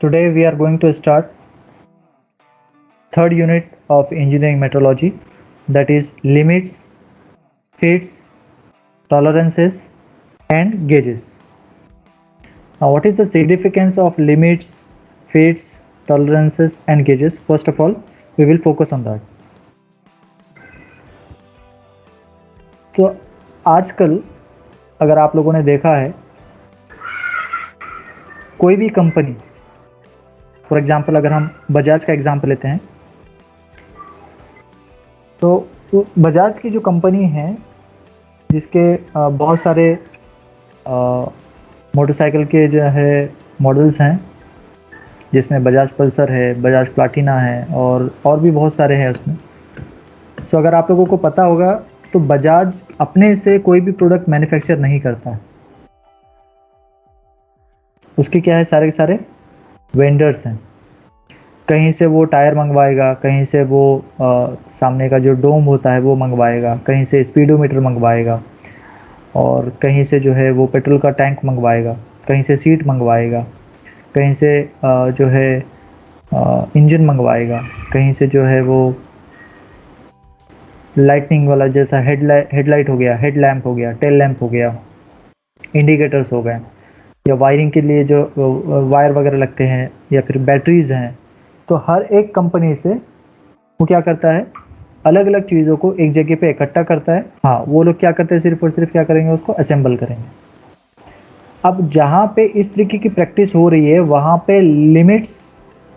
Today we are going to start third unit of engineering metrology, that is limits, fits, tolerances and gauges. Now what is the significance of limits, fits, tolerances and gauges? First of all, we will focus on that. तो आजकल अगर आप लोगों ने देखा है, कोई भी कंपनी, फॉर एग्जांपल अगर हम बजाज का एग्जांपल लेते हैं, तो बजाज की जो कंपनी है जिसके बहुत सारे मोटरसाइकिल के जो है मॉडल्स हैं, जिसमें बजाज पल्सर है, बजाज प्लाटिना है और भी बहुत सारे हैं उसमें। सो अगर आप लोगों को पता होगा तो बजाज अपने से कोई भी प्रोडक्ट मैन्युफैक्चर नहीं करता है। उसके क्या है, सारे के सारे वेंडर्स हैं। कहीं से वो टायर मंगवाएगा, कहीं से वो सामने का जो डोम होता है वो मंगवाएगा, कहीं से स्पीडोमीटर मंगवाएगा और कहीं से जो है वो पेट्रोल का टैंक मंगवाएगा, कहीं से सीट मंगवाएगा, कहीं से जो है इंजन मंगवाएगा, कहीं से जो है वो लाइटनिंग वाला जैसा हेडलाइट हो गया, हेडलैम्प हो गया, टेल लैम्प हो गया, इंडिकेटर्स हो गए, या वायरिंग के लिए जो वायर वगैरह लगते हैं, या फिर बैटरीज हैं। तो हर एक कंपनी से वो क्या करता है, अलग अलग चीज़ों को एक जगह पे इकट्ठा करता है। हाँ, वो लोग क्या करते हैं, सिर्फ और सिर्फ क्या करेंगे, उसको असेंबल करेंगे। अब जहाँ पे इस तरीके की प्रैक्टिस हो रही है वहाँ पे लिमिट्स,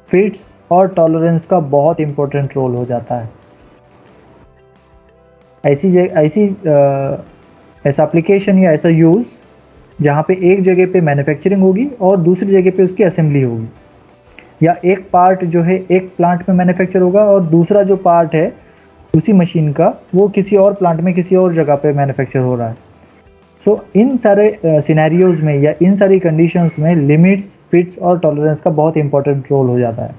फिट्स और टॉलरेंस का बहुत इंपॉर्टेंट रोल हो जाता है। ऐसा एप्लीकेशन या ऐसा यूज़ जहाँ पे एक जगह पे मैन्युफैक्चरिंग होगी और दूसरी जगह पे उसकी असेंबली होगी, या एक पार्ट जो है एक प्लांट में मैन्युफैक्चर होगा और दूसरा जो पार्ट है उसी मशीन का वो किसी और प्लांट में किसी और जगह पे मैन्युफैक्चर हो रहा है। सो इन सारे सिनेरियोज में या इन सारी कंडीशंस में लिमिट्स, फिट्स और टॉलरेंस का बहुत इंपॉर्टेंट रोल हो जाता है।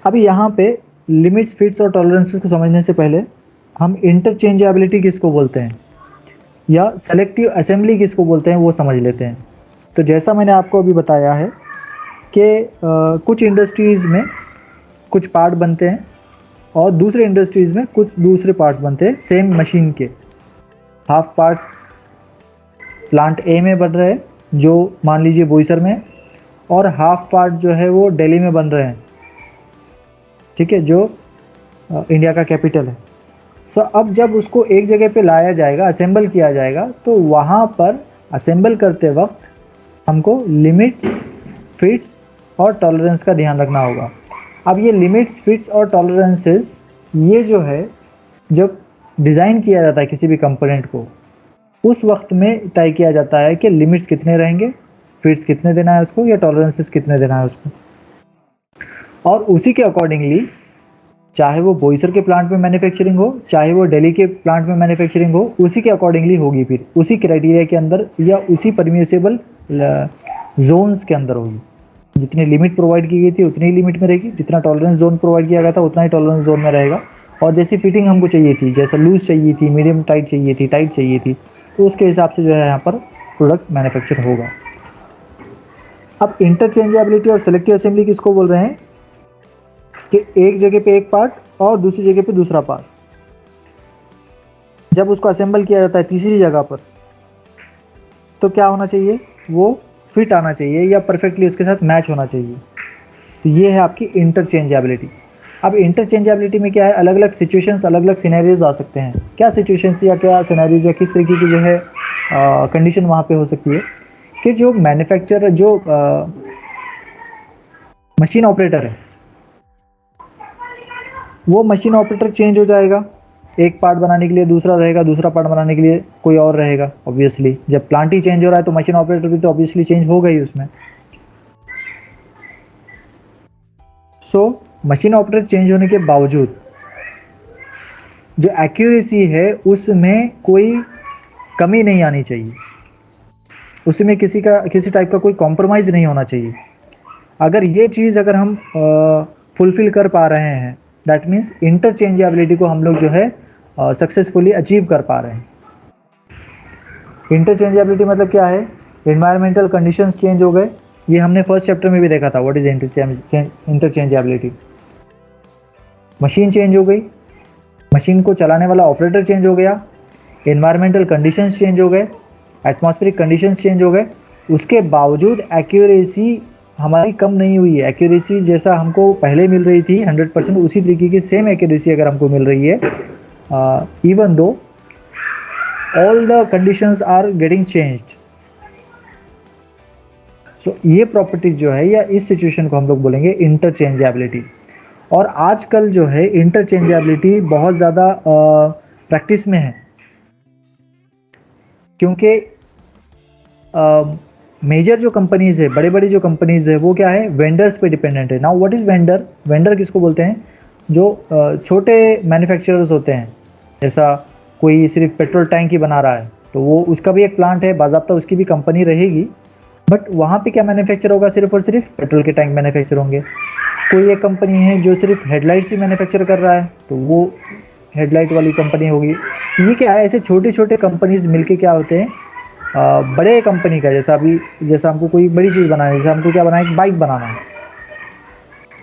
अभी यहाँ पे लिमिट्स, फिट्स और टॉलरेंसेस को समझने से पहले हम इंटरचेंजेबिलिटी किसको बोलते हैं या सेलेक्टिव असेंबली किसको बोलते हैं वो समझ लेते हैं। तो जैसा मैंने आपको अभी बताया है कि कुछ इंडस्ट्रीज़ में कुछ पार्ट बनते हैं और दूसरे इंडस्ट्रीज़ में कुछ दूसरे पार्ट्स बनते हैं सेम मशीन के। हाफ पार्ट्स प्लांट ए में बन रहे हैं, जो मान लीजिए बोईसर में, और हाफ पार्ट जो है वो दिल्ली में बन रहे हैं, ठीक है, जो इंडिया का कैपिटल है। सो अब जब उसको एक जगह पे लाया जाएगा, असेंबल किया जाएगा, तो वहाँ पर असेंबल करते वक्त हमको लिमिट्स, फिट्स और टॉलरेंस का ध्यान रखना होगा। अब ये लिमिट्स, फिट्स और टॉलरेंसेस ये जो है जब डिज़ाइन किया जाता है किसी भी कंपोनेंट को, उस वक्त में तय किया जाता है कि लिमिट्स कितने रहेंगे, फिट्स कितने देना है उसको, या टॉलरेंसेस कितने देना है उसको। और उसी के अकॉर्डिंगली चाहे वो बोईसर के प्लांट में मैन्युफैक्चरिंग हो, चाहे वो दिल्ली के प्लांट में मैन्युफैक्चरिंग हो, उसी के अकॉर्डिंगली होगी, फिर उसी क्राइटेरिया के अंदर या उसी परमिसेबल जोन्स के अंदर होगी। जितनी लिमिट प्रोवाइड की गई थी उतनी ही लिमिट में रहेगी, जितना टॉलरेंस जोन प्रोवाइड किया गया था उतना ही टॉलरेंस जोन में रहेगा। और जैसी फिटिंग हमको चाहिए थी, जैसा लूज चाहिए थी, मीडियम टाइट चाहिए थी, टाइट चाहिए थी, तो उसके हिसाब से जो है यहाँ पर प्रोडक्ट मैन्युफैक्चर होगा। अब इंटरचेंजेबिलिटी और सेलेक्टिव असेंबली किसको बोल रहे हैं कि एक जगह पे एक पार्ट और दूसरी जगह पे दूसरा पार्ट, जब उसको असेंबल किया जाता है तीसरी जगह पर, तो क्या होना चाहिए, वो फिट आना चाहिए या परफेक्टली उसके साथ मैच होना चाहिए। तो ये है आपकी इंटरचेंजेबिलिटी। अब इंटरचेंजेबिलिटी में क्या है, अलग अलग सिचुएशंस, अलग अलग सिनेरियोज आ सकते हैं। क्या सिचुएशंस या क्या सिनेरियोज या किस तरीके की जो है कंडीशन वहाँ पे हो सकती है कि जो मैन्युफैक्चरर, जो मशीन ऑपरेटर है, वो मशीन ऑपरेटर चेंज हो जाएगा। एक पार्ट बनाने के लिए दूसरा रहेगा, दूसरा पार्ट बनाने के लिए कोई और रहेगा। ऑब्वियसली जब प्लांट ही चेंज हो रहा है तो मशीन ऑपरेटर भी तो ऑब्वियसली चेंज होगा ही उसमें। सो मशीन ऑपरेटर चेंज होने के बावजूद जो एक्यूरेसी है उसमें कोई कमी नहीं आनी चाहिए, उसमें किसी टाइप का कोई कॉम्प्रोमाइज़ नहीं होना चाहिए। अगर ये चीज़ अगर हम फुलफिल कर पा रहे हैं, दैट मीन्स इंटरचेंजेबिलिटी को हम लोग जो है सक्सेसफुली अचीव कर पा रहे हैं। इंटरचेंजेबिलिटी मतलब क्या है, एनवायरमेंटल कंडीशंस चेंज हो गए, ये हमने फर्स्ट चैप्टर में भी देखा था, what is interchangeability. Machine change हो गई, मशीन को चलाने वाला ऑपरेटर चेंज हो गया, एनवायरमेंटल कंडीशंस चेंज हो गए, एटमॉस्फेरिक कंडीशंस चेंज हो गए, उसके बावजूद एक्यूरेसी हमारी कम नहीं हुई है। एक्यूरेसी जैसा हमको पहले मिल रही थी 100%, उसी तरीके की सेम एक्यूरेसी अगर हमको मिल रही है, even though all the conditions are getting changed. So ये प्रॉपर्टीज जो है, या इस सिचुएशन को हम लोग बोलेंगे इंटरचेंजेबिलिटी। और आजकल जो है इंटरचेंजेबिलिटी बहुत ज़्यादा प्रैक्टिस में है, क्योंकि मेजर जो कंपनीज है, बड़े बड़ी जो कंपनीज है, वो क्या है, वेंडर्स पे डिपेंडेंट है। Now what is vendor? Vendor किसको बोलते हैं? जो छोटे मैन्युफैक्चरर्स होते हैं। जैसा कोई सिर्फ पेट्रोल टैंक ही बना रहा है, तो वो उसका भी एक प्लांट है, बाज़ाब्ता उसकी भी कंपनी रहेगी, बट वहाँ पे क्या मैन्युफैक्चर होगा? सिर्फ और सिर्फ पेट्रोल के टैंक मैन्युफैक्चर होंगे। कोई एक कंपनी है जो सिर्फ हेडलाइट्स ही मैन्युफैक्चर कर रहा है, तो वो हेडलाइट वाली कंपनी होगी। तो ये क्या है, ऐसे छोटे छोटे कंपनीज मिलके क्या होते हैं, बड़े कंपनी का, जैसा हमको कोई बड़ी चीज़ बनानी है, जैसे हमको क्या बनाना है, बाइक बनाना है।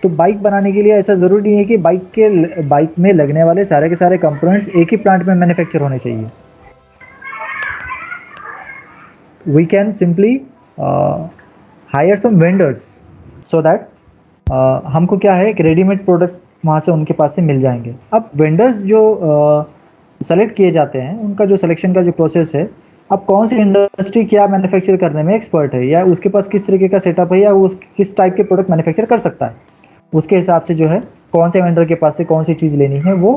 तो बाइक बनाने के लिए ऐसा ज़रूरी नहीं है कि बाइक में लगने वाले सारे के सारे कंपोनेंट्स एक ही प्लांट में मैन्युफैक्चर होने चाहिए। We can simply hire some vendors, so that हमको क्या है, एक रेडीमेड प्रोडक्ट्स वहाँ से उनके पास से मिल जाएंगे। अब वेंडर्स जो सेलेक्ट किए जाते हैं, उनका जो सिलेक्शन का जो प्रोसेस है, अब कौन सी इंडस्ट्री क्या मैन्युफैक्चर करने में एक्सपर्ट है, या उसके पास किस तरीके का सेटअप है, या वो किस टाइप के प्रोडक्ट मैन्युफैक्चर कर सकता है, उसके हिसाब से जो है कौन से वेंडर के पास से कौन सी चीज़ लेनी है वो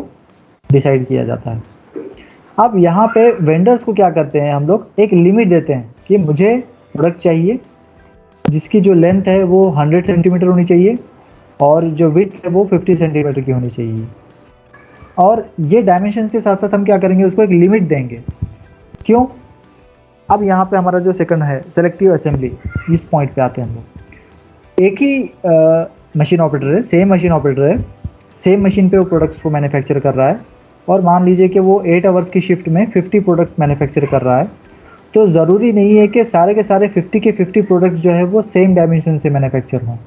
डिसाइड किया जाता है। अब यहाँ पे वेंडर्स को क्या करते हैं, हम लोग एक लिमिट देते हैं कि मुझे प्रोडक्ट चाहिए जिसकी जो लेंथ है वो 100 सेंटीमीटर होनी चाहिए, और जो विड्थ है वो 50 सेंटीमीटर की होनी चाहिए। और ये डायमेंशंस के साथ साथ हम क्या करेंगे, उसको एक लिमिट देंगे। क्यों? अब यहाँ पे हमारा जो सेकंड है, सेलेक्टिव असेंबली, इस पॉइंट पे आते हैं हम लोग। एक ही मशीन ऑपरेटर है, सेम मशीन ऑपरेटर है, सेम मशीन पे वो प्रोडक्ट्स को मैन्युफैक्चर कर रहा है, और मान लीजिए कि वो 8 आवर्स की शिफ्ट में 50 प्रोडक्ट्स मैन्युफैक्चर कर रहा है। तो ज़रूरी नहीं है कि सारे के सारे 50 के 50 प्रोडक्ट्स जो है वो सेम डायमेंशन से मैन्युफैक्चर हों।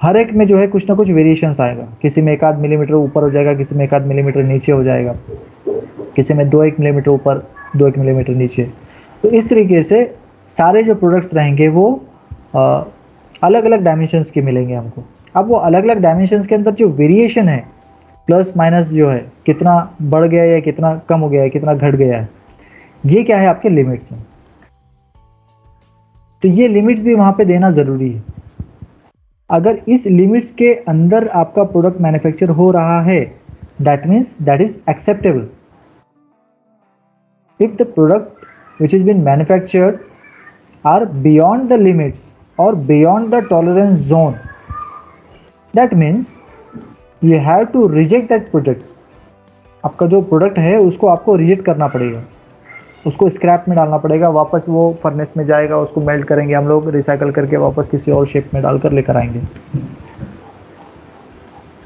हर एक में जो है कुछ ना कुछ वेरिएशंस आएगा, किसी में 1 आध मिलीमीटर ऊपर हो जाएगा, किसी में 1 आध मिलीमीटर नीचे हो जाएगा, किसी में 2-1 मिलीमीटर ऊपर, 2-1 मिलीमीटर नीचे। तो इस तरीके से सारे जो प्रोडक्ट्स रहेंगे वो अलग अलग डायमेंशंस के मिलेंगे हमको। अब वो अलग अलग डायमेंशंस के अंदर जो वेरिएशन है, प्लस माइनस जो है, कितना बढ़ गया या कितना कम हो गया है, कितना घट गया है, ये क्या है, आपके लिमिट्स हैं। तो ये लिमिट्स भी वहाँ पे देना ज़रूरी है। अगर इस लिमिट्स के अंदर आपका प्रोडक्ट मैन्युफैक्चर हो रहा है, that means that is acceptable. If the product which has been manufactured are beyond the limits or beyond the tolerance zone, that means you have to reject that project। आपका जो product है उसको आपको reject करना पड़ेगा, उसको scrap में डालना पड़ेगा, वापस वो फर्नेस में जाएगा, उसको मेल्ट करेंगे हम लोग, रिसाइकल करके वापस किसी और शेप में डालकर लेकर आएंगे।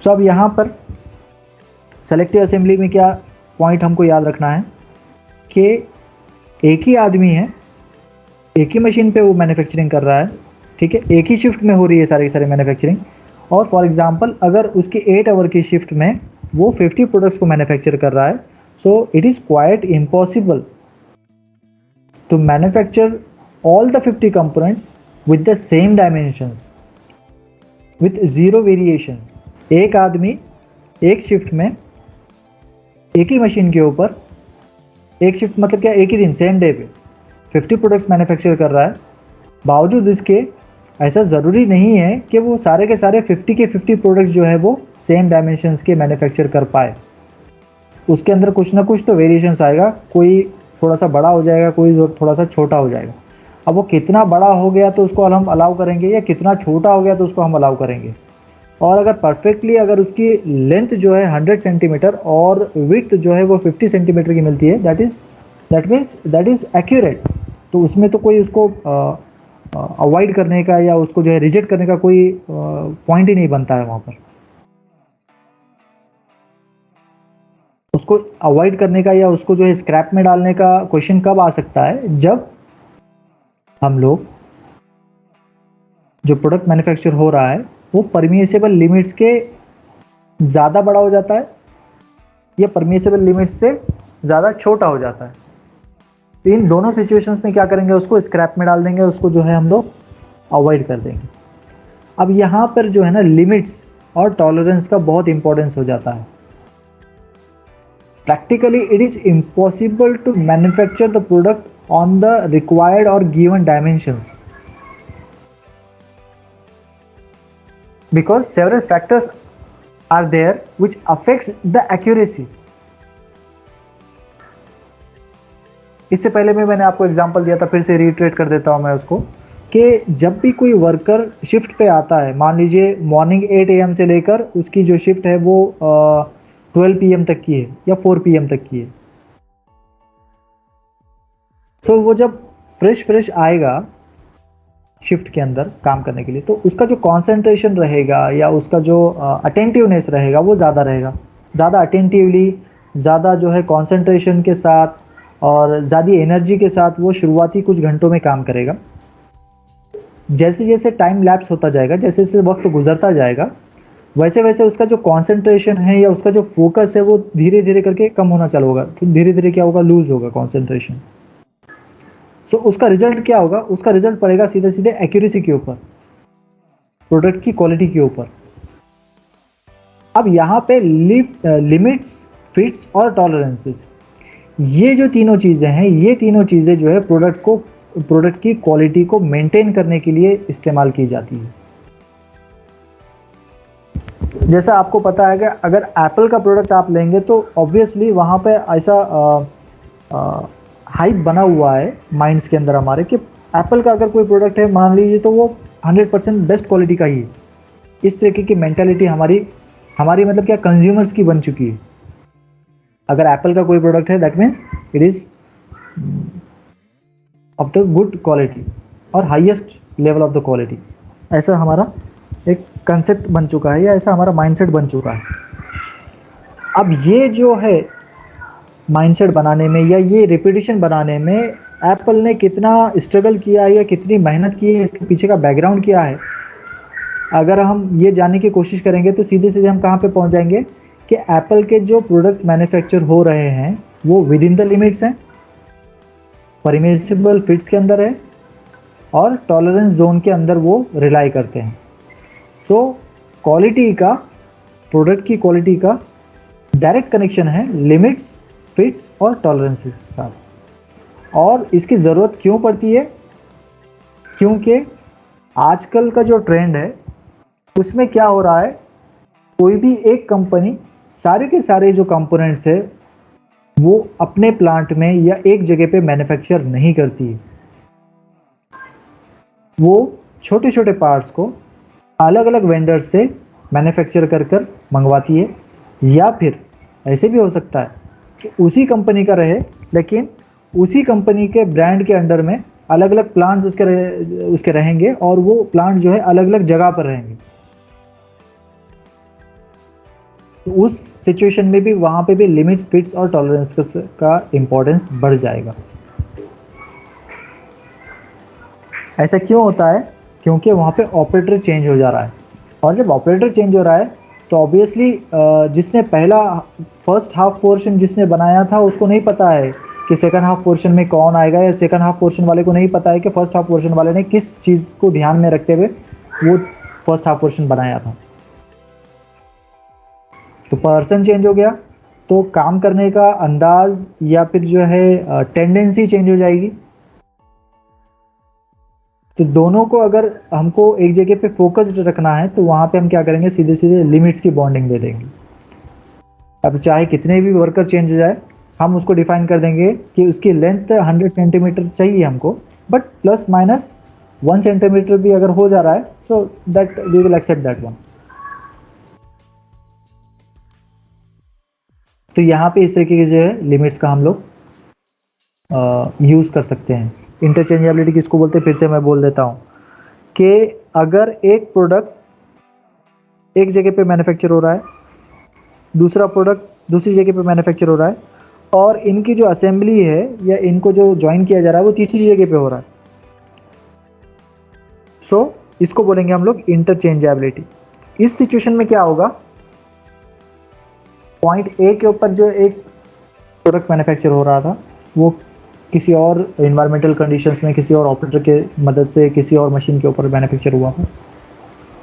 सो अब यहाँ पर सेलेक्टिव असेंबली में क्या पॉइंट हमको याद रखना है कि एक ही आदमी है, एक ही मशीन पे वो मैन्युफैक्चरिंग कर रहा है, ठीक है, एक ही शिफ्ट में हो रही है सारी की सारी मैन्युफैक्चरिंग। और फॉर एग्जांपल अगर उसकी 8 आवर की शिफ्ट में वो 50 प्रोडक्ट्स को मैन्युफैक्चर कर रहा है, so it is quite impossible to manufacture all the 50 components with the same dimensions with zero variations। एक आदमी एक शिफ्ट में एक ही मशीन के ऊपर, एक शिफ्ट मतलब क्या, एक ही दिन सेम डे पे 50 प्रोडक्ट्स मैन्युफैक्चर कर रहा है, बावजूद इसके ऐसा ज़रूरी नहीं है कि वो सारे के सारे 50 के 50 प्रोडक्ट्स जो है वो सेम डायमेंशंस के मैन्युफैक्चर कर पाए। उसके अंदर कुछ ना कुछ तो वेरिएशंस आएगा, कोई थोड़ा सा बड़ा हो जाएगा, कोई थोड़ा सा छोटा हो जाएगा। अब वो कितना बड़ा हो गया तो उसको हम अलाउ करेंगे, या कितना छोटा हो गया तो उसको हम अलाउ करेंगे। और अगर परफेक्टली अगर उसकी लेंथ जो है 100 सेंटीमीटर और विड्थ जो है वो 50 सेंटीमीटर की मिलती है, that means that is accurate. तो उसमें तो कोई उसको अवॉइड करने का या उसको जो है रिजेक्ट करने का कोई पॉइंट ही नहीं बनता है वहाँ पर। उसको अवॉइड करने का या उसको जो है स्क्रैप में डालने का क्वेश्चन कब आ सकता है, जब हम लोग जो प्रोडक्ट मैन्युफैक्चर हो रहा है वो परमिसिबल लिमिट्स के ज़्यादा बड़ा हो जाता है या परमिसिबल लिमिट्स से ज़्यादा छोटा हो जाता है। तो इन दोनों सिचुएशंस में क्या करेंगे, उसको स्क्रैप में डाल देंगे, उसको जो है हम लोग अवॉइड कर देंगे। अब यहाँ पर जो है ना लिमिट्स और टॉलरेंस का बहुत इंपॉर्टेंस हो जाता है। Practically it is impossible to manufacture the product on the required और given dimensions because several factors are there which affects the accuracy। इससे पहले में मैंने आपको एग्जांपल दिया था, फिर से रिट्रेट कर देता हूं मैं उसको, कि जब भी कोई वर्कर शिफ्ट पे आता है, मान लीजिए मॉर्निंग 8 AM से लेकर उसकी जो शिफ्ट है वो 12 PM तक की है या 4 PM तक की है। तो वो जब फ्रेश आएगा शिफ्ट के अंदर काम करने के लिए, तो उसका जो कॉन्सेंट्रेशन रहेगा या उसका जो अटेंटिवनेस रहेगा वो ज़्यादा रहेगा। ज़्यादा अटेंटिवली, ज़्यादा जो है कॉन्सेंट्रेशन के साथ और ज़्यादा एनर्जी के साथ वो शुरुआती कुछ घंटों में काम करेगा। जैसे जैसे टाइम लैप्स होता जाएगा, जैसे जैसे वक्त गुजरता जाएगा, वैसे वैसे उसका जो कॉन्सेंट्रेशन है या उसका जो फोकस है वो धीरे धीरे करके कम होना चालू होगा। तो धीरे धीरे क्या होगा, लूज होगा कॉन्सेंट्रेशन। सो उसका रिजल्ट क्या होगा, उसका रिजल्ट पड़ेगा सीधे सीधे एक्यूरेसी के ऊपर, प्रोडक्ट की क्वालिटी के ऊपर। अब यहाँ पे लिमिट्स, फिट्स और टॉलरेंसेस, ये जो तीनों चीज़ें हैं, ये तीनों चीज़ें जो है प्रोडक्ट की क्वालिटी को मेंटेन करने के लिए इस्तेमाल की जाती है। जैसा आपको पता है कि अगर एप्पल का प्रोडक्ट आप लेंगे तो ऑब्वियसली वहाँ पे ऐसा हाइप बना हुआ है माइंड्स के अंदर हमारे कि एप्पल का अगर कोई प्रोडक्ट है मान लीजिए तो वो 100% बेस्ट क्वालिटी का ही है। इस तरीके की मेंटालिटी हमारी हमारी मतलब क्या कंज्यूमर्स की बन चुकी है। अगर एप्पल का कोई प्रोडक्ट है that means it is of the good quality और highest level of the quality, ऐसा हमारा एक कंसेप्ट बन चुका है या ऐसा हमारा माइंडसेट बन चुका है। अब ये जो है माइंडसेट बनाने में या ये रेपुटेशन बनाने में एप्पल ने कितना स्ट्रगल किया है या कितनी मेहनत की है, इसके पीछे का बैकग्राउंड क्या है, अगर हम ये जानने की कोशिश करेंगे तो सीधे सीधे हम कहाँ पे पहुँच जाएंगे कि एप्पल के जो प्रोडक्ट्स मैन्युफैक्चर हो रहे हैं वो विद इन द लिमिट्स हैं, परमिसिबल फिट्स के अंदर है और टॉलरेंस जोन के अंदर वो रिलाई करते हैं। सो क्वालिटी का, प्रोडक्ट की क्वालिटी का डायरेक्ट कनेक्शन है लिमिट्स, फिट्स और टॉलरेंसेस के साथ। और इसकी ज़रूरत क्यों पड़ती है, क्योंकि आजकल का जो ट्रेंड है उसमें क्या हो रहा है, कोई भी एक कंपनी सारे के सारे जो कंपोनेंट्स है वो अपने प्लांट में या एक जगह पे मैन्युफैक्चर नहीं करती है। वो छोटे छोटे पार्ट्स को अलग अलग वेंडर्स से मैन्युफैक्चर कर कर मंगवाती है, या फिर ऐसे भी हो सकता है कि उसी कंपनी का रहे लेकिन उसी कंपनी के ब्रांड के अंडर में अलग अलग प्लांट्स उसके रहेंगे और वो प्लांट जो है अलग अलग जगह पर रहेंगे। तो उस सिचुएशन में भी वहाँ पे भी लिमिट्स, फिट्स और टॉलरेंस का इम्पोर्टेंस बढ़ जाएगा। ऐसा क्यों होता है, क्योंकि वहाँ पे ऑपरेटर चेंज हो जा रहा है, और जब ऑपरेटर चेंज हो रहा है तो ऑब्वियसली जिसने पहला फर्स्ट हाफ पोर्शन जिसने बनाया था उसको नहीं पता है कि सेकंड हाफ पोर्शन में कौन आएगा, या सेकंड हाफ पोर्शन वाले को नहीं पता है कि फर्स्ट हाफ पोर्शन वाले ने किस चीज़ को ध्यान में रखते हुए वो फर्स्ट हाफ पोर्शन बनाया था। तो पर्सन चेंज हो गया तो काम करने का अंदाज या फिर जो है टेंडेंसी चेंज हो जाएगी। तो दोनों को अगर हमको एक जगह पे फोकस्ड रखना है तो वहाँ पे हम क्या करेंगे, सीधे सीधे लिमिट्स की बॉन्डिंग दे देंगे। अब चाहे कितने भी वर्कर चेंज हो जाए, हम उसको डिफाइन कर देंगे कि उसकी लेंथ 100 सेंटीमीटर चाहिए हमको, बट प्लस माइनस 1 सेंटीमीटर भी अगर हो जा रहा है so that we will accept that one. तो यहाँ पे इस तरीके के जो है लिमिट्स का हम लोग यूज़ कर सकते हैं। इंटरचेंजेबिलिटी किसको बोलते हैं, फिर से मैं बोल देता हूँ कि अगर एक प्रोडक्ट एक जगह पे मैन्युफैक्चर हो रहा है, दूसरा प्रोडक्ट दूसरी जगह पे मैन्युफैक्चर हो रहा है, और इनकी जो असेंबली है या इनको जो ज्वाइन किया जा रहा है वो तीसरी जगह पे हो रहा है। सो इसको बोलेंगे हम लोग इंटरचेंजेबिलिटी। इस सिचुएशन में क्या होगा, पॉइंट ए के ऊपर जो एक प्रोडक्ट मैन्युफैक्चर हो रहा था वो किसी और इन्वायरमेंटल कंडीशंस में किसी और ऑपरेटर के मदद से किसी और मशीन के ऊपर मैन्युफैक्चर हुआ था।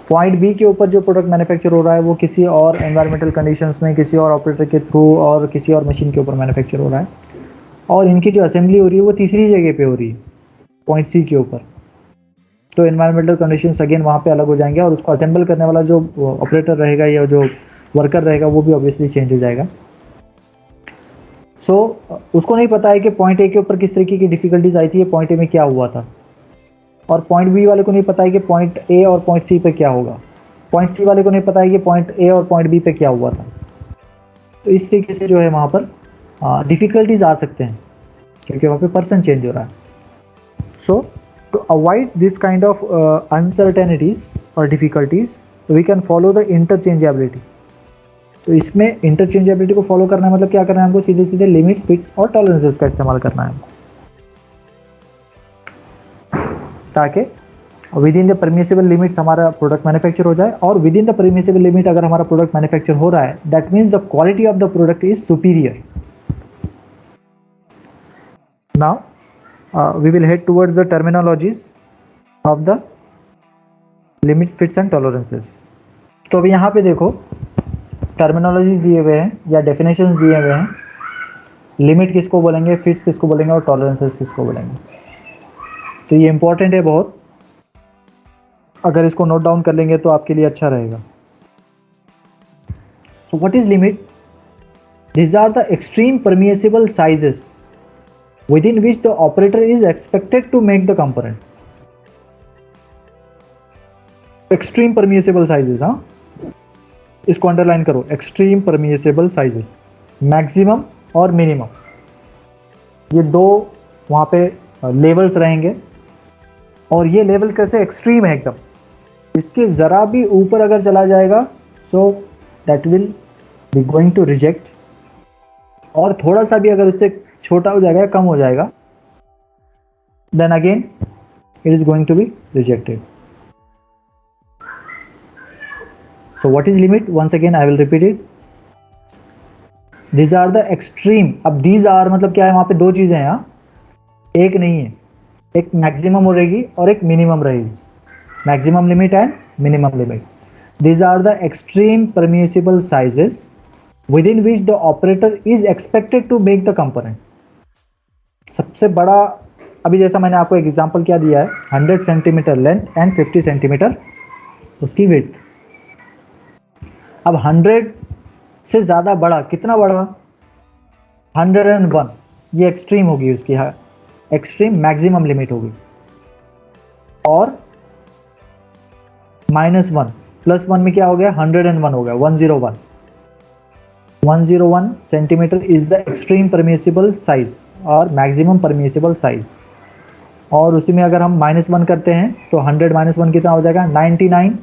पॉइंट बी के ऊपर जो प्रोडक्ट मैन्युफैक्चर हो रहा है वो किसी और एनवायरमेंटल कंडीशंस में किसी और ऑपरेटर के थ्रू और किसी और मशीन के ऊपर मैन्युफैक्चर हो रहा है, और इनकी जो असेंबली हो रही है वो तीसरी जगह पे हो रही है, पॉइंट सी के ऊपर। तो एनवायरमेंटल कंडीशंस अगेन वहाँ पे अलग हो जाएंगे और उसको असेंबल करने वाला जो ऑपरेटर रहेगा या जो वर्कर रहेगा वो भी ऑब्वियसली चेंज हो जाएगा। सो उसको नहीं पता है कि पॉइंट ए के ऊपर किस तरीके की डिफिकल्टीज आई थी, पॉइंट ए में क्या हुआ था, और पॉइंट बी वाले को नहीं पता है कि पॉइंट ए और पॉइंट सी पे क्या होगा, पॉइंट सी वाले को नहीं पता है कि पॉइंट ए और पॉइंट बी पे क्या हुआ था। तो इस तरीके से जो है वहाँ पर डिफिकल्टीज आ सकते हैं क्योंकि वहाँ पे पर्सन चेंज हो रहा है। So to avoid this kind of uncertainties और difficulties we can follow the interchangeability. तो इसमें इंटरचेंजेबिलिटी को फॉलो करना है मतलब क्या करना है हमको, सीधे सीधे लिमिट्स, फिट्स और टॉलरेंसेस का इस्तेमाल करना है हमको, ताकि within the permissible limits हमारा प्रोडक्ट मैन्युफैक्चर हो जाए। और within the permissible limit अगर हमारा प्रोडक्ट मैन्युफैक्चर हो रहा है that means the quality of the product is superior. Now we will head towards the terminologies of the limits, fits and tolerances. तो अभी यहाँ पे देखो टर्मिनोलॉजीज दिए हुए हैं या डेफिनेशंस दिए हुए हैं, लिमिट किसको बोलेंगे, फिट्स किसको बोलेंगे और टॉलरेंसेस किसको बोलेंगे। तो ये इंपॉर्टेंट है बहुत, अगर इसको नोट डाउन कर लेंगे तो आपके लिए अच्छा रहेगा। So what is limit? These are the extreme permissible sizes within which the operator is expected to make the component. Extreme permissible sizes, हाँ, इसको अंडरलाइन करो, एक्सट्रीम परमिएसेबल साइजेस, मैक्सिमम और मिनिमम, ये दो वहाँ पे लेवल्स रहेंगे। और ये लेवल कैसे एक्सट्रीम है एकदम, इसके ज़रा भी ऊपर अगर चला जाएगा so that will be going to reject, और थोड़ा सा भी अगर इससे छोटा हो जाएगा, कम हो जाएगा, then again it is going to be rejected. So what is limit? Once again I will repeat it. These are the extreme. अब these are मतलब क्या है, वहाँ पे दो चीज़ें हैं, यहाँ एक नहीं है, एक मैक्सिमम रहेगी और एक मिनिमम रहेगी, maximum limit and minimum limit. These are the extreme permissible sizes within which the operator is expected to make the component. सबसे बड़ा, अभी जैसा मैंने आपको एग्जांपल क्या दिया है, 100 सेंटीमीटर लेंथ एंड 50 सेंटीमीटर उसकी विड्थ। अब 100 से ज़्यादा बड़ा, कितना बड़ा, 101, ये एक्सट्रीम होगी उसकी, एक्सट्रीम मैक्सिमम लिमिट होगी। और -1 +1 में क्या हो गया, 101 हो गया, 101। 101 centimetre is the extreme permissible size और मैक्सिमम परमिसिबल साइज। और उसी में अगर हम -1 करते हैं तो 100 -1 कितना हो जाएगा, 99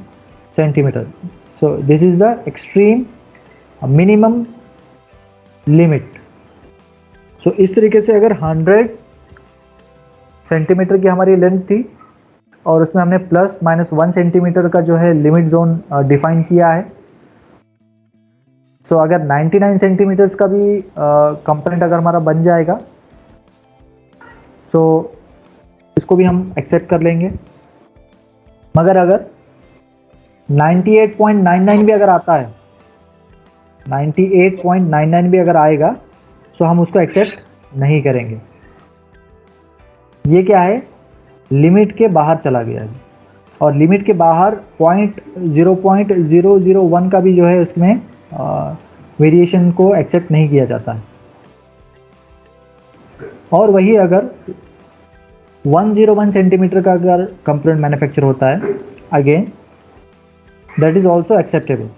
centimetre. So this is the extreme minimum limit. So इस तरीके से अगर 100 सेंटीमीटर की हमारी लेंथ थी और उसमें हमने +-1 सेंटीमीटर का जो है लिमिट जोन डिफाइन किया है, सो अगर 99 सेंटीमीटर्स का भी कंपोनेंट अगर हमारा बन जाएगा सो इसको भी हम एक्सेप्ट कर लेंगे। मगर अगर 98.99 भी अगर आता है, 98.99 भी अगर आएगा सो हम उसको एक्सेप्ट नहीं करेंगे। ये क्या है, लिमिट के बाहर चला गया है, और लिमिट के बाहर 0.001 का भी जो है उसमें वेरिएशन को एक्सेप्ट नहीं किया जाता है। और वही अगर 101 सेंटीमीटर का अगर कंपोनेंट मैन्युफैक्चर होता है, again that is also acceptable.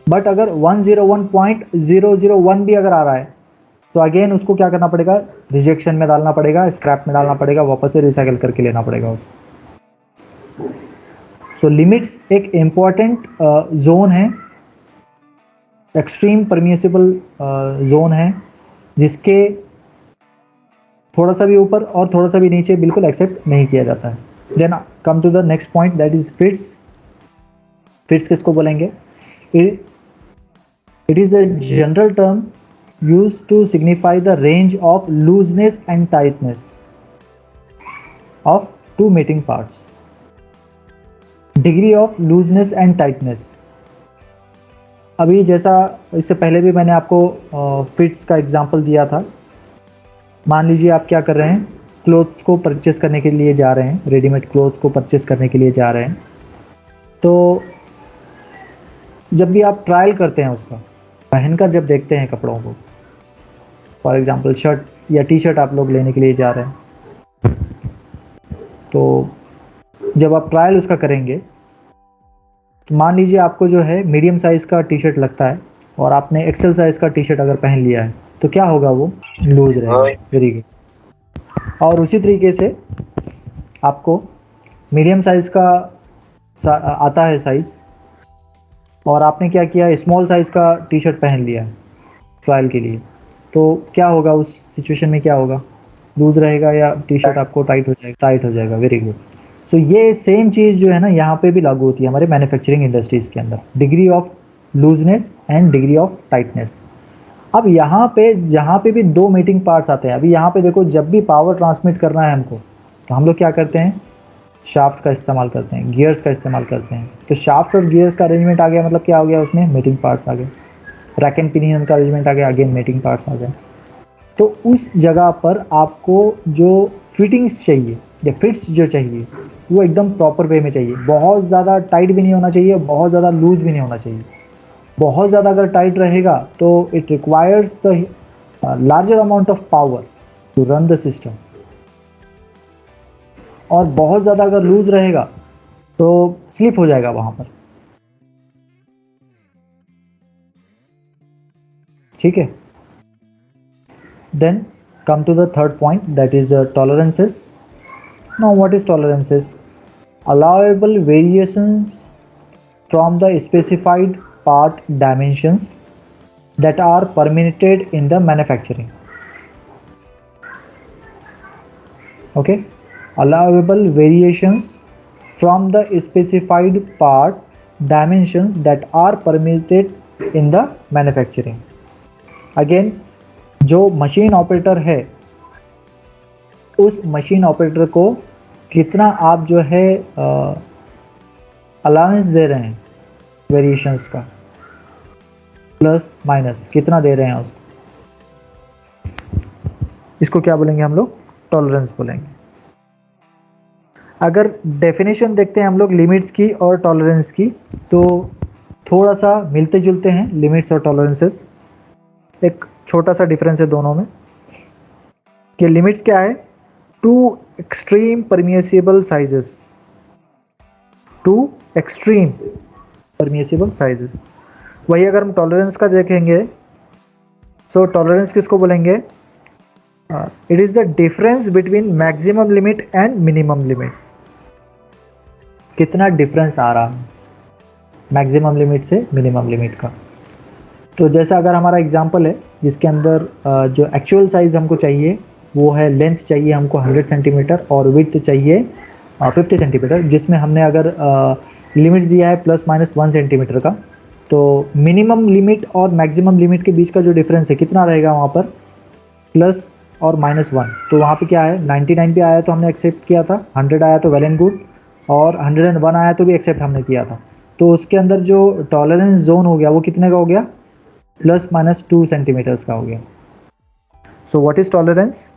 But अगर 101.001 भी अगर आ रहा है तो अगेन उसको क्या करना पड़ेगा, रिजेक्शन में डालना पड़ेगा, स्क्रैप में डालना पड़ेगा, वापस से रिसाइकल करके लेना पड़ेगा उसको। सो लिमिट्स एक इम्पॉर्टेंट जोन है, एक्सट्रीम परमिसिबल जोन है, जिसके थोड़ा सा भी ऊपर और थोड़ा सा भी नीचे बिल्कुल एक्सेप्ट नहीं किया जाता है। Then come to the next point, that is fits. Fits किसको बोलेंगे? It is the general term used to signify the range of looseness and tightness of two mating parts. Degree of looseness and tightness. अभी जैसा इससे पहले भी मैंने आपको fits का एग्जांपल दिया था। मान लीजिए आप क्या कर रहे हैं, क्लोथ्स को परचेस करने के लिए जा रहे हैं, रेडीमेड क्लोथ्स को परचेस करने के लिए जा रहे हैं। तो जब भी आप ट्रायल करते हैं, उसका पहनकर जब देखते हैं कपड़ों को, फॉर एग्जांपल शर्ट या टी शर्ट आप लोग लेने के लिए जा रहे हैं, तो जब आप ट्रायल उसका करेंगे, तो मान लीजिए आपको जो है मीडियम साइज़ का टी शर्ट लगता है और आपने एक्सेल साइज़ का टी शर्ट अगर पहन लिया है, तो क्या होगा, वो लूज रहेगा। Very good. और उसी तरीके से आपको मीडियम साइज़ का आता है साइज़, और आपने क्या किया, स्मॉल साइज़ का टी शर्ट पहन लिया ट्रायल के लिए, तो क्या होगा उस सिचुएशन में, क्या होगा, लूज रहेगा या टी शर्ट आपको टाइट हो जाएगा? टाइट हो जाएगा। Very good. सो ये सेम चीज़ जो है ना, यहाँ पे भी लागू होती है हमारे मैन्युफैक्चरिंग इंडस्ट्रीज़ के अंदर, degree of looseness and degree of tightness. अब यहाँ पे जहाँ पे भी दो मीटिंग पार्ट्स आते हैं, अभी यहाँ पे देखो, जब भी पावर ट्रांसमिट करना है हमको, तो हम लोग क्या करते हैं, शाफ्ट का इस्तेमाल करते हैं, गियर्स का इस्तेमाल करते हैं। तो शाफ्ट और गियर्स का अरेंजमेंट आ गया, मतलब क्या हो गया, उसमें मीटिंग पार्ट्स आ गए। रैक एंड पिनियन का अरेंजमेंट आ गया, अगेन मीटिंग पार्ट्स आ गए। तो उस जगह पर आपको जो फिटिंग्स चाहिए या फिट्स जो चाहिए, वो एकदम प्रॉपर वे में चाहिए। बहुत ज़्यादा टाइट भी नहीं होना चाहिए, बहुत ज़्यादा लूज भी नहीं होना चाहिए। बहुत ज़्यादा अगर टाइट रहेगा तो it requires the larger amount of power to run the system, और बहुत ज़्यादा अगर लूज रहेगा तो स्लिप हो जाएगा वहाँ पर। ठीक है। Then come to the third point, that is tolerances. Now what is tolerances? Allowable variations from the specified part dimensions that are permitted in the manufacturing. Okay, allowable variations from the specified part dimensions that are permitted in the manufacturing. Again, जो machine operator है, उस machine operator को कितना आप जो है allowance दे रहे हैं वेरिएशंस का, प्लस माइनस कितना दे रहे हैं उसको, इसको क्या बोलेंगे हम लोग, टॉलरेंस बोलेंगे। अगर डेफिनेशन देखते हैं हम लोग लिमिट्स की और टॉलरेंस की, तो थोड़ा सा मिलते जुलते हैं लिमिट्स और टॉलरेंसेस। एक छोटा सा डिफरेंस है दोनों में, कि लिमिट्स क्या है, two extreme permeable sizes, two extreme permeable sizes. वही अगर हम टॉलरेंस का देखेंगे, सो टॉलरेंस किसको बोलेंगे, it is the difference between maximum limit and minimum limit. कितना डिफरेंस आ रहा है मैक्सिमम लिमिट से मिनिमम लिमिट का। तो जैसा अगर हमारा एग्जांपल है जिसके अंदर जो एक्चुअल साइज़ हमको चाहिए वो है, लेंथ चाहिए हमको 100 सेंटीमीटर और विड्थ चाहिए 50 सेंटीमीटर, जिसमें हमने अगर लिमिट दिया है प्लस माइनस 1 सेंटीमीटर का, तो मिनिमम लिमिट और मैक्सिमम लिमिट के बीच का जो डिफरेंस है कितना रहेगा वहाँ पर, प्लस और माइनस 1। तो वहाँ पे क्या है, 99 पे आया तो हमने एक्सेप्ट किया था, 100 आया तो वेल एंड गुड, और 101 आया तो भी एक्सेप्ट हमने किया था। तो उसके अंदर जो टॉलरेंस जोन हो गया वो कितने का हो गया, प्लस माइनस 2 सेंटीमीटर्स का हो गया। So what is tolerance?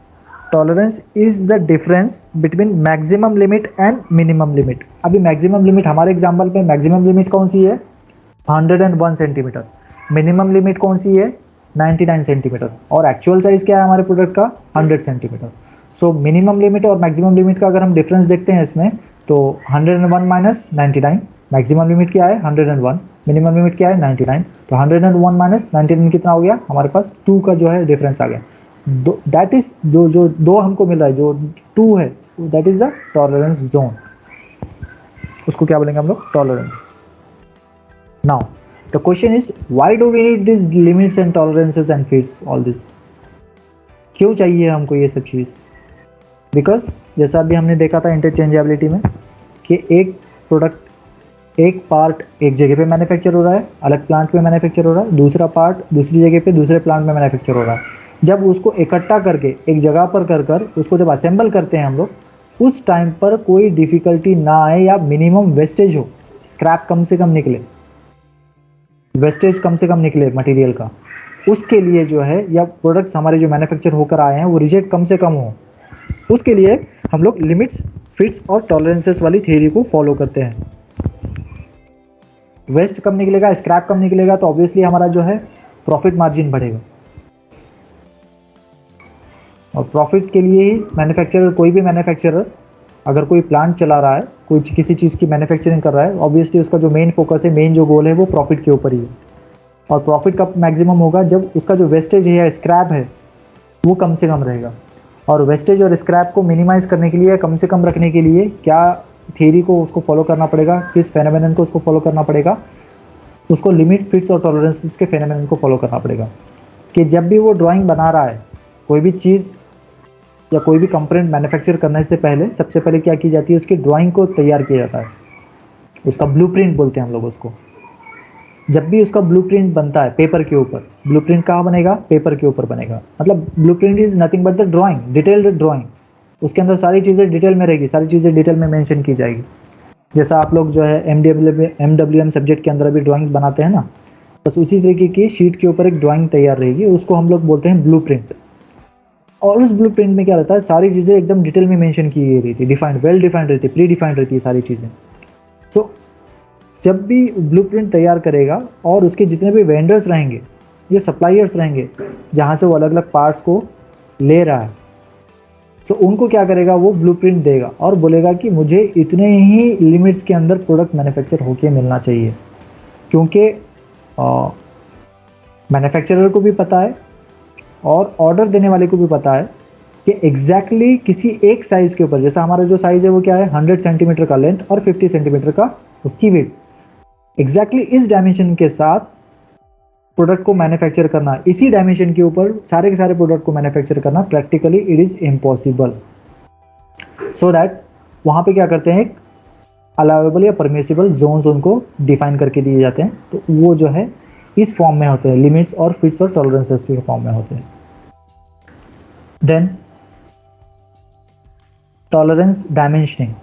Tolerance is the difference between maximum limit and minimum limit. अभी मैक्सिमम लिमिट हमारे एग्जांपल पे मैक्सिमम लिमिट कौन सी है, 101 सेंटीमीटर। मिनिमम लिमिट कौन सी है, 99 सेंटीमीटर। और एक्चुअल साइज क्या है हमारे प्रोडक्ट का, 100 सेंटीमीटर। सो मिनिमम लिमिट और मैक्सिमम लिमिट का अगर हम डिफरेंस देखते हैं इसमें, तो 101 माइनस 99, मैक्सिमम लिमिट क्या है 101, मिनिमम लिमिट क्या है 99। तो 101 माइनस 99 कितना हो गया, हमारे पास 2 का जो है डिफरेंस आ गया। दैट इज जो दो हमको मिल रहा है, जो 2 है, that is the tolerance zone. उसको क्या बोलेंगे हम लोग, tolerance. Now the question is, why do we need these limits and tolerances and fits, all this? क्यों चाहिए हमको ये सब चीज़? बिकॉज जैसा अभी हमने देखा था इंटरचेंजेबिलिटी में कि एक प्रोडक्ट एक पार्ट एक जगह पे मैन्युफैक्चर हो रहा है, अलग प्लांट में मैन्युफैक्चर हो रहा है, दूसरा पार्ट दूसरी जगह पे दूसरे प्लांट में मैन्युफैक्चर हो रहा है। जब उसको इकट्ठा करके एक जगह पर कर कर उसको जब असेंबल करते हैं हम लोग, उस टाइम पर कोई डिफिकल्टी ना आए या मिनिमम वेस्टेज हो, स्क्रैप कम से कम निकले, वेस्टेज कम से कम निकले मटेरियल का, उसके लिए जो है या प्रोडक्ट्स हमारे जो मैन्युफैक्चर होकर आए हैं वो रिजेक्ट कम से कम हो, उसके लिए हम लोग लिमिट्स, फिट्स और टॉलरेंसेस वाली थ्योरी को फॉलो करते हैं। वेस्ट कम निकलेगा, स्क्रैप कम निकलेगा, तो ऑब्वियसली हमारा जो है प्रॉफिट मार्जिन बढ़ेगा। और प्रॉफिट के लिए ही मैन्युफैक्चरर, कोई भी मैन्युफैक्चरर अगर कोई प्लांट चला रहा है, कोई किसी चीज़ की मैन्युफैक्चरिंग कर रहा है, ऑब्वियसली उसका जो मेन फोकस है, मेन जो गोल है वो प्रॉफिट के ऊपर ही है। और प्रॉफिट कब मैक्सिमम होगा? जब उसका जो वेस्टेज है या स्क्रैप है वो कम से कम रहेगा। और वेस्टेज और स्क्रैप को मिनिमाइज़ करने के लिए, कम से कम रखने के लिए क्या थ्योरी को उसको फॉलो करना पड़ेगा, किस फेनोमेनन को उसको फॉलो करना पड़ेगा? उसको लिमिट्स, फिट्स और टॉलरेंसेस के फेनोमेनन को फॉलो करना पड़ेगा। कि जब भी वो ड्राइंग बना रहा है, कोई भी चीज़ या कोई भी कंपोनेंट मैन्युफैक्चर करने से पहले सबसे पहले क्या की जाती है? उसकी ड्राइंग को तैयार किया जाता है, उसका ब्लूप्रिंट बोलते हैं हम लोग उसको। जब भी उसका ब्लूप्रिंट बनता है पेपर के ऊपर, ब्लूप्रिंट कहाँ बनेगा? पेपर के ऊपर बनेगा। मतलब blueprint is nothing but the drawing, detailed drawing. उसके अंदर सारी चीज़ें डिटेल में रहेगी, सारी चीज़ें डिटेल में मेंशन की जाएगी। जैसा आप लोग जो है MWM सब्जेक्ट के अंदर अभी ड्राइंग बनाते हैं ना, बस उसी तरीके की शीट के ऊपर एक ड्राइंग तैयार रहेगी, उसको हम लोग बोलते हैं ब्लूप्रिंट। और उस ब्लूप्रिंट में क्या रहता है? सारी चीज़ें एकदम डिटेल में मेंशन की गई रहती है, डिफाइंड, वेल डिफाइंड रहती है, प्री डिफाइंड रहती है सारी चीज़ें। सो जब भी ब्लूप्रिंट तैयार करेगा और उसके जितने भी वेंडर्स रहेंगे, ये सप्लायर्स रहेंगे, जहाँ से वो अलग अलग पार्ट्स को ले रहा है, तो उनको क्या करेगा? वो ब्लूप्रिंट देगा और बोलेगा कि मुझे इतने ही लिमिट्स के अंदर प्रोडक्ट मैन्युफैक्चर होके मिलना चाहिए। क्योंकि मैन्युफैक्चरर को भी पता है और ऑर्डर देने वाले को भी पता है कि एग्जैक्टली किसी एक साइज़ के ऊपर, जैसा हमारा जो साइज़ है वो क्या है? 100 सेंटीमीटर का लेंथ और 50 सेंटीमीटर का उसकी वेट, एग्जैक्टली इस डायमेंशन के साथ प्रोडक्ट को मैन्युफैक्चर करना, इसी डायमेंशन के ऊपर सारे के सारे प्रोडक्ट को मैन्युफैक्चर करना practically it is impossible. So that वहाँ पे क्या करते हैं? अलाउेबल या परमिसिबल जोन्स उनको डिफाइन करके दिए जाते हैं, तो वो जो है इस फॉर्म में होते हैं, लिमिट्स और फिट्स और टॉलरेंसेस के फॉर्म में होते हैं। Then tolerance dimensioning.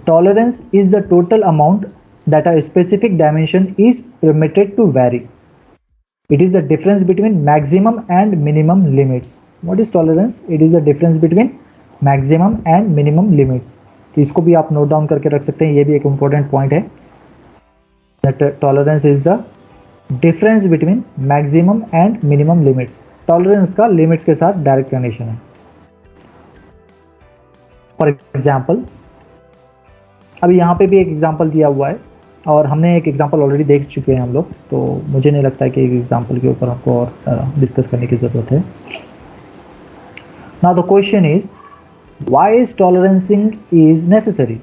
Tolerance is the total amount that a specific dimension is permitted to vary. It is the difference between maximum and minimum limits. What is tolerance? It is the difference between maximum and minimum limits. तो इसको भी आप note down करके रख सकते हैं, ये भी एक इम्पोर्टेंट पॉइंट है। That tolerance is the difference between maximum and minimum limits. Tolerance का लिमिट्स के साथ डायरेक्ट कनेक्शन है। फॉर एग्जाम्पल, अभी यहाँ पे भी एक एग्जाम्पल दिया हुआ है और हमने एक एग्जाम्पल ऑलरेडी देख चुके हैं हम लोग, तो मुझे नहीं लगता है कि एक एग्जाम्पल के ऊपर हमको और डिस्कस करने की ज़रूरत है। Now the question is, why is tolerancing is necessary?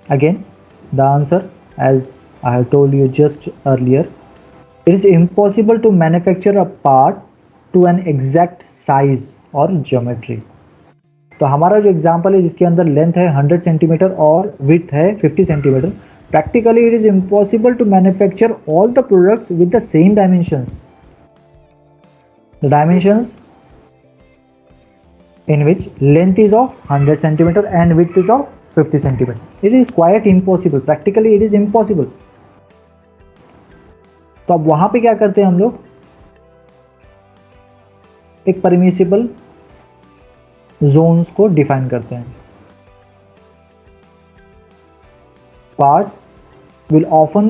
Again the answer, as I have told you just earlier, it is impossible to manufacture a part to an exact size और geometry. तो हमारा जो example है जिसके अंदर length है 100 centimetre और width है 50 centimetre, practically it is impossible to manufacture all the products with the same dimensions. The dimensions in which length is of 100 centimeter and width is of 50 centimeter. It is quite impossible. Practically it is impossible. तो अब वहां पे क्या करते हैं हम लोग? एक परमिसिबल जोन्स को डिफाइन करते हैं। Parts will often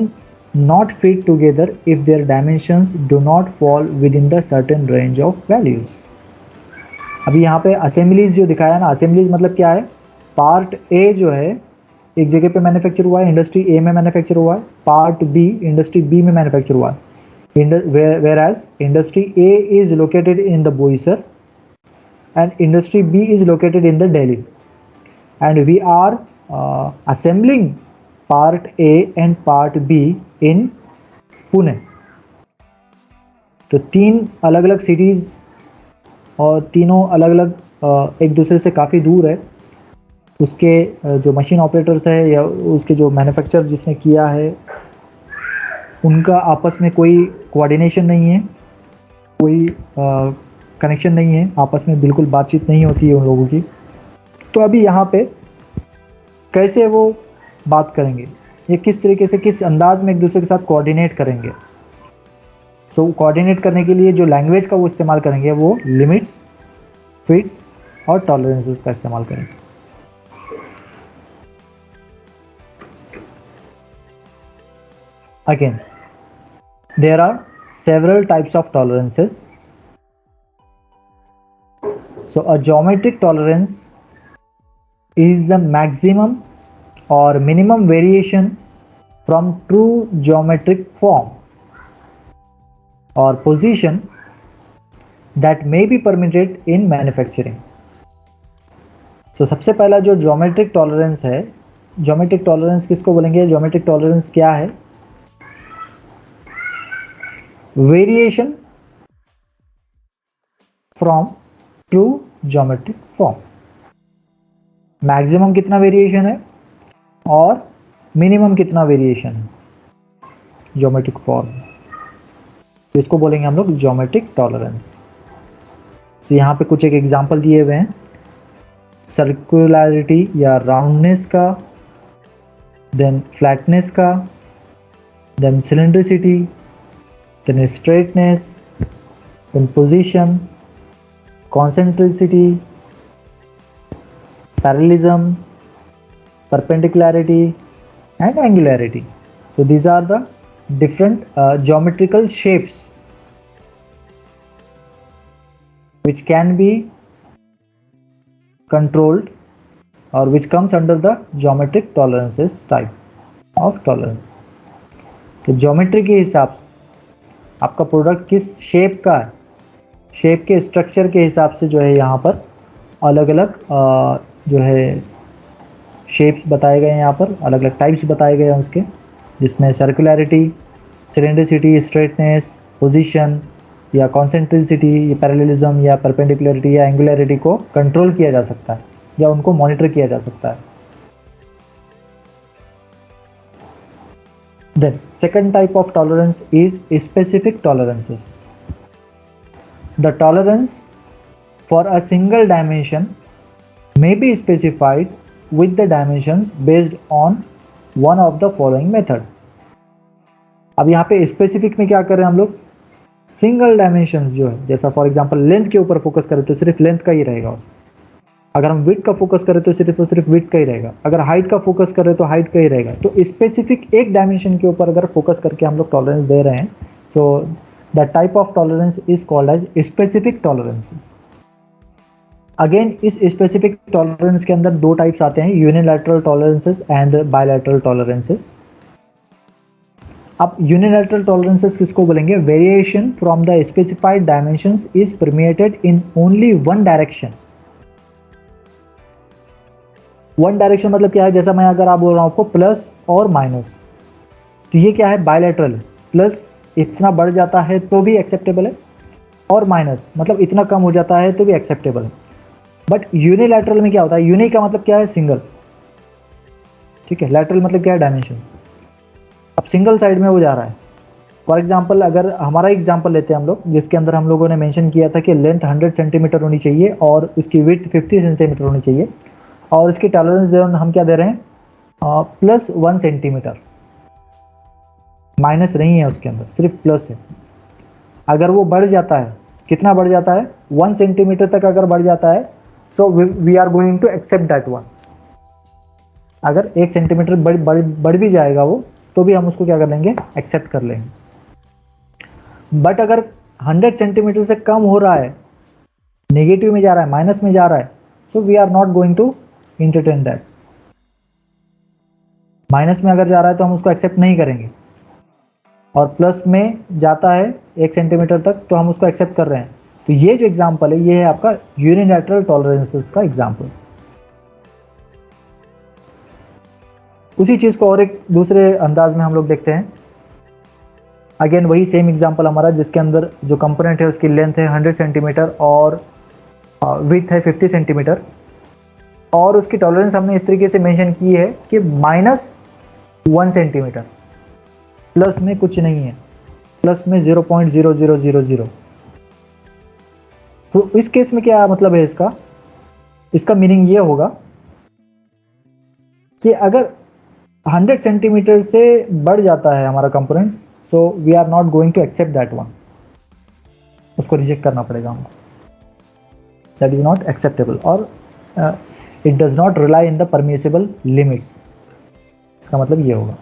not fit together if their dimensions do not fall within the certain range of values. अभी यहाँ पे असेंबलीज जो दिखाया ना, असेंबलीज मतलब क्या है? पार्ट ए जो है एक जगह पे मैन्युफैक्चर हुआ है, इंडस्ट्री ए में मैन्युफैक्चर हुआ है, पार्ट बी इंडस्ट्री बी में मैन्युफैक्चर हुआ है, whereas industry A is located in the Boisar and industry B is located in the Delhi, and we are assembling part A and part B in Pune. तो तीन अलग अलग cities और तीनों अलग अलग एक दूसरे से काफ़ी दूर है, उसके जो मशीन ऑपरेटर्स है या उसके जो मैन्युफैक्चर जिसने किया है, उनका आपस में कोई कोऑर्डिनेशन नहीं है, कोई कनेक्शन नहीं है, आपस में बिल्कुल बातचीत नहीं होती है उन लोगों की। तो अभी यहाँ पे कैसे वो बात करेंगे, ये किस तरीके से, किस अंदाज में एक दूसरे के साथ कोऑर्डिनेट करेंगे। सो कोऑर्डिनेट करने के लिए जो लैंग्वेज का वो इस्तेमाल करेंगे वो लिमिट्स, फिट्स और टॉलरेंसेस का इस्तेमाल करेंगे। Again, there are several types of tolerances. So a geometric tolerance is the maximum or minimum variation from true geometric form or position that may be permitted in manufacturing. So सबसे पहला जो geometric tolerance है, geometric tolerance किसको बोलेंगे? geometric tolerance क्या है? Variation from true geometric form. Maximum कितना variation है और मिनिमम कितना वेरिएशन है ज्योमेट्रिक फॉर्म, तो इसको बोलेंगे हम लोग ज्योमेट्रिक टॉलरेंस। तो यहाँ पे कुछ एक एग्जांपल दिए हुए हैं, सर्कुलरिटी या राउंडनेस का, देन फ्लैटनेस का, then cylindricity, then straightness, then position, concentricity, parallelism, perpendicularity and angularity. So these are the different geometrical shapes which can be controlled or which comes under the geometric tolerances type of tolerance. तो geometry के हिसाब से आपका product किस shape का है, shape के structure के हिसाब से जो है यहाँ पर अलग अलग जो है शेप्स बताए गए हैं, यहाँ पर अलग अलग टाइप्स बताए गए हैं उसके, जिसमें सर्कुलरिटी, सिलेंड्रिसिटी, स्ट्रेटनेस, पोजीशन या कॉन्सेंट्रिसिटी, या पैरेललिज्म या परपेंडिकुलरिटी या एंगुलरिटी को कंट्रोल किया जा सकता है या उनको मॉनिटर किया जा सकता है। Then second type of tolerance is specific tolerances. The tolerance for a single dimension may be specified with the dimensions based on one of the following method. अब यहाँ पे स्पेसिफिक में क्या कर रहे हैं हम लोग, सिंगल डायमेंशंस जो है, जैसा फॉर एग्जांपल लेंथ के ऊपर फोकस करें तो सिर्फ लेंथ का ही रहेगा, अगर हम विड्थ का फोकस करें तो सिर्फ विड्थ का ही रहेगा, अगर हाइट का फोकस करें तो हाइट का ही रहेगा। तो स्पेसिफिक एक डायमेंशन के ऊपर अगर फोकस करके हम लोग टॉलरेंस दे रहे हैं, तो the type of tolerance is called as specific tolerances. Again इस स्पेसिफिक टॉलरेंस के अंदर दो टाइप्स आते हैं, unilateral tolerances and bilateral tolerances. अब यूनिलैटरल टॉलरेंसेस किसको बोलेंगे? Variation from the specified dimensions is permitted in only one direction. One direction मतलब क्या है, जैसा मैं अगर आप बोल रहा हूं आपको प्लस और माइनस, तो ये क्या है? बायलैटरल, प्लस इतना बढ़ जाता है तो भी एक्सेप्टेबल है और माइनस मतलब इतना कम हो जाता है तो भी एक्सेप्टेबल है। बट यूनिलैटरल में क्या होता है? यूनि का मतलब क्या है? सिंगल, ठीक है। लैटरल मतलब क्या है? डायमेंशन। अब सिंगल साइड में वो जा रहा है। फॉर एग्जांपल अगर हमारा एग्जांपल लेते हैं हम लोग, जिसके अंदर हम लोगों ने मेंशन किया था कि लेंथ 100 सेंटीमीटर होनी चाहिए और इसकी विड्थ 50 सेंटीमीटर होनी चाहिए, और इसकी टॉलरेंस जोन हम क्या दे रहे हैं? +1 सेंटीमीटर, माइनस नहीं है उसके अंदर, सिर्फ प्लस है। अगर वो बढ़ जाता है, कितना बढ़ जाता है? 1 सेंटीमीटर तक अगर बढ़ जाता है, so we are going to accept that one. अगर 1 सेंटीमीटर बढ़ भी जाएगा वो, तो भी हम उसको क्या कर लेंगे? एक्सेप्ट कर लेंगे। बट अगर 100 सेंटीमीटर से कम हो रहा है, नेगेटिव में जा रहा है, माइनस में जा रहा है, so we are not going to entertain that. Minus में अगर जा रहा है तो हम उसको एक्सेप्ट नहीं करेंगे, और प्लस में जाता है 1 सेंटीमीटर तक तो हम उसको एक्सेप्ट कर रहे हैं। तो ये जो एग्जांपल है, ये है आपका यूनिलैटरल टॉलरेंसेस का एग्जांपल। उसी चीज को और एक दूसरे अंदाज में हम लोग देखते हैं। अगेन वही सेम एग्जांपल हमारा, जिसके अंदर जो कंपोनेंट है उसकी लेंथ है 100 सेंटीमीटर और विड्थ है 50 सेंटीमीटर और उसकी टॉलरेंस हमने इस तरीके से मेंशन की है कि -1 सेंटीमीटर, प्लस में कुछ नहीं है, प्लस में 0.0000। तो इस केस में क्या मतलब है इसका मीनिंग ये होगा कि अगर 100 सेंटीमीटर से बढ़ जाता है हमारा components, so we are not going to accept that one, उसको रिजेक्ट करना पड़ेगा हमको, दैट इज नॉट एक्सेप्टेबल और it does not rely in the permissible limits, इसका मतलब ये होगा।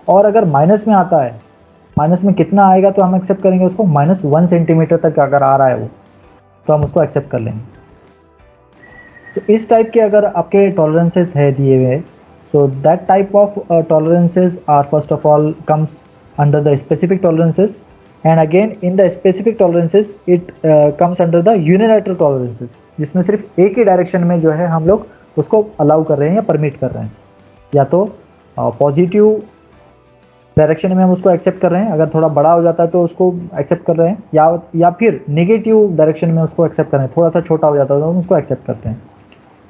और अगर माइनस में आता है, माइनस में कितना आएगा तो हम एक्सेप्ट करेंगे उसको, -1 सेंटीमीटर तक अगर आ रहा है वो, तो हम उसको एक्सेप्ट कर लेंगे। तो इस टाइप के अगर आपके टॉलरेंसेस है दिए हुए, so that type of tolerances are first of all comes under the specific tolerances, and again in the specific tolerances it comes under the unilateral tolerances, जिसमें सिर्फ एक ही डायरेक्शन में जो है हम लोग उसको अलाउ कर रहे हैं या परमिट कर रहे हैं, या तो पॉजिटिव डायरेक्शन में हम उसको एक्सेप्ट कर रहे हैं, अगर थोड़ा बड़ा हो जाता है तो उसको एक्सेप्ट कर रहे हैं, या फिर नेगेटिव डायरेक्शन में उसको एक्सेप्ट कर रहे हैं, थोड़ा सा छोटा हो जाता है तो हम उसको एक्सेप्ट करते हैं।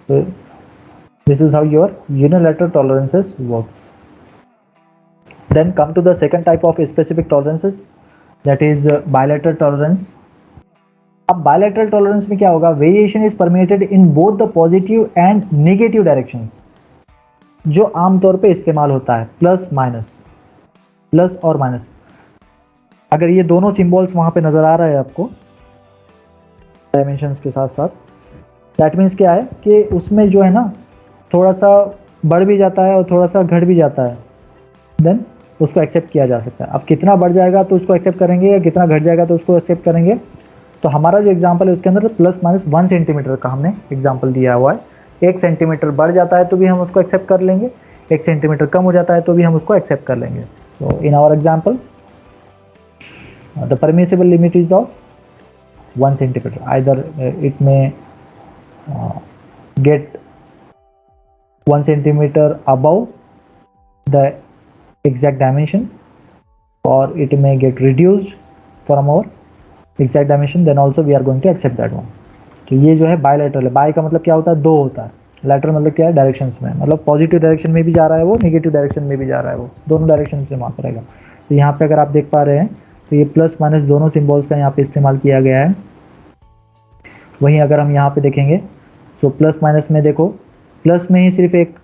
तो this is how your unilateral tolerances works. Then come to the second type of specific tolerances, that is bilateral tolerance. अब बायलैटरल टॉलरेंस में क्या होगा, variation is permitted in both the positive and negative directions, जो आमतौर पे इस्तेमाल होता है प्लस माइनस, प्लस और माइनस। अगर ये दोनों सिंबल्स वहां पे नजर आ रहा है आपको डायमेंशंस के साथ साथ, दैट मीन्स क्या है कि उसमें जो है ना थोड़ा सा बढ़ भी जाता है और थोड़ा सा घट भी जाता है, देन उसको एक्सेप्ट किया जा सकता है। अब कितना बढ़ जाएगा तो उसको एक्सेप्ट करेंगे, या कितना घट जाएगा तो उसको एक्सेप्ट करेंगे। तो हमारा जो एग्जाम्पल है उसके अंदर +-1 सेंटीमीटर का हमने एग्जाम्पल दिया हुआ है। 1 सेंटीमीटर बढ़ जाता है तो भी हम उसको एक्सेप्ट कर लेंगे, 1 सेंटीमीटर कम हो जाता है तो भी हम उसको एक्सेप्ट कर लेंगे। तो in our example the permissible limit is of 1 centimeter, either it may get 1 centimeter above the exact dimension, or it may get reduced from our exact dimension, then also we are going to accept that one। तो ये जो है bilateral है। Bye का मतलब क्या होता है, दो होता है, लैटरल मतलब क्या है, डायरेक्शंस में, मतलब पॉजिटिव डायरेक्शन में भी जा रहा है वो, नेगेटिव डायरेक्शन में भी जा रहा है वो, दोनों डायरेक्शन से माप करेगा। तो यहाँ पे अगर आप देख पा रहे हैं तो ये प्लस माइनस दोनों सिंबल्स का यहाँ पे इस्तेमाल किया गया है। वहीं अगर हम यहाँ पे देखेंगे सो प्लस माइनस में देखो, प्लस में ही सिर्फ एक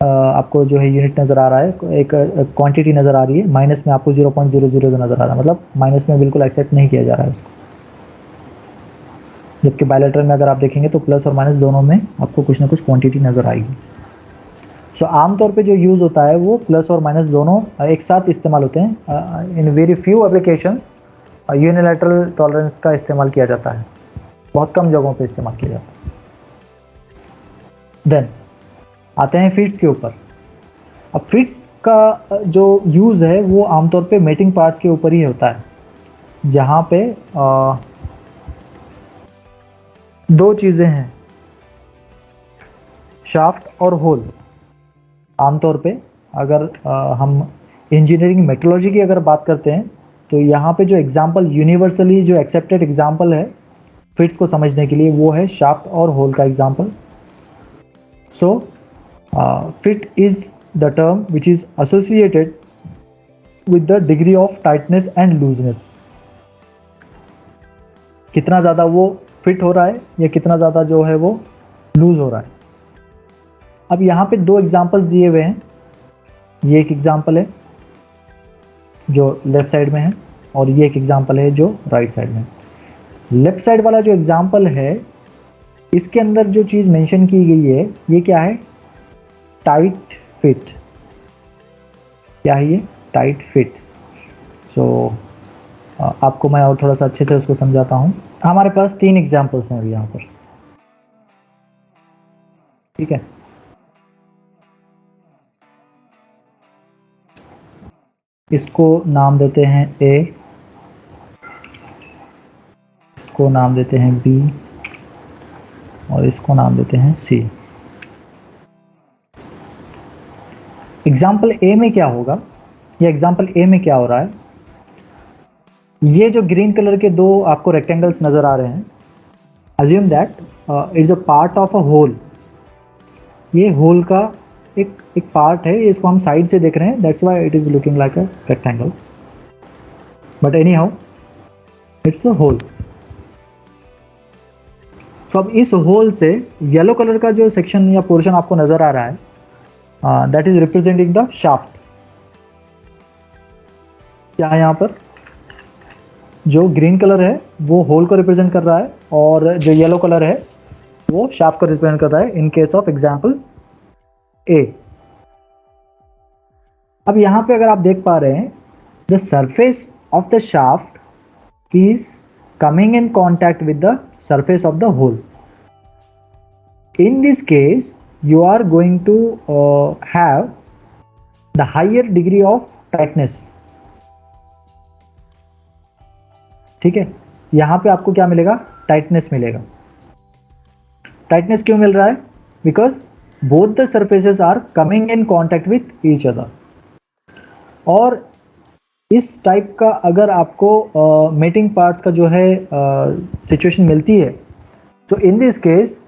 आपको जो है यूनिट नज़र आ रहा है, एक क्वांटिटी नज़र आ रही है, माइनस में आपको 0.00 नज़र आ रहा है, मतलब माइनस में बिल्कुल एक्सेप्ट नहीं किया जा रहा है उसको। जबकि बायलैटरल में अगर आप देखेंगे तो प्लस और माइनस दोनों में आपको कुछ ना कुछ क्वांटिटी नज़र आएगी। सो आमतौर पे जो यूज़ होता है वो प्लस और माइनस दोनों एक साथ इस्तेमाल होते हैं। In very few applications unilateral tolerance का इस्तेमाल किया जाता है, बहुत कम जगहों पे इस्तेमाल किया जाता है। देन आते हैं फिट्स के ऊपर। अब फिट्स का जो यूज़ है वो आमतौर पे मेटिंग पार्ट्स के ऊपर ही होता है, जहाँ पे दो चीज़ें हैं, शाफ्ट और होल। आमतौर पे अगर हम इंजीनियरिंग मेट्रोलॉजी की अगर बात करते हैं तो यहाँ पे जो एग्जांपल यूनिवर्सली जो एक्सेप्टेड एग्जांपल है फिट्स को समझने के लिए वो है शाफ्ट और होल का example. So fit is the term which is associated with the degree of tightness and looseness, कितना ज़्यादा वो फिट हो रहा है या कितना ज़्यादा जो है वो लूज हो रहा है। अब यहाँ पे दो एग्जांपल्स दिए हुए हैं, ये एक एग्जांपल है जो लेफ्ट साइड में है और ये एक एग्जांपल है जो राइट साइड में है। लेफ्ट साइड वाला जो एग्जांपल है इसके अंदर जो चीज़ मेंशन की गई है ये क्या है, टाइट फिट। क्या है ये, टाइट फिट। सो आपको मैं और थोड़ा सा अच्छे से उसको समझाता हूँ। हमारे पास 3 एग्जांपल्स हैं अभी यहाँ पर, ठीक है। इसको नाम देते हैं ए, इसको नाम देते हैं बी और इसको नाम देते हैं सी। एग्जाम्पल ए में क्या होगा, या एग्जाम्पल ए में क्या हो रहा है, ये जो ग्रीन कलर के दो आपको रेक्टेंगल्स नज़र आ रहे हैं Assume that it's a part of a whole. ये होल का एक पार्ट है, इसको हम साइड से देख रहे हैं, that's why it is looking like a rectangle, but anyhow it's a hole. So अब इस होल से येलो कलर का जो सेक्शन या पोर्शन आपको नजर आ रहा है, that is representing the shaft. क्या है यहाँ पर? जो ग्रीन कलर है वो होल को रिप्रेजेंट कर रहा है, और जो येलो कलर है वो शाफ्ट को रिप्रेजेंट कर रहा है इन केस ऑफ एग्जाम्पल ए. अब यहाँ पे अगर आप देख पा रहे हैं, the surface of the shaft is coming in contact with the surface of the hole. In this case, you are going to have the higher degree of tightness. ठीक है, यहां पे आपको क्या मिलेगा? टाइटनेस मिलेगा. टाइटनेस क्यों मिल रहा है? Because both the surfaces are coming in contact with each other. और इस टाइप का अगर आपको मेटिंग पार्ट्स का जो है सिचुएशन मिलती है, तो in this case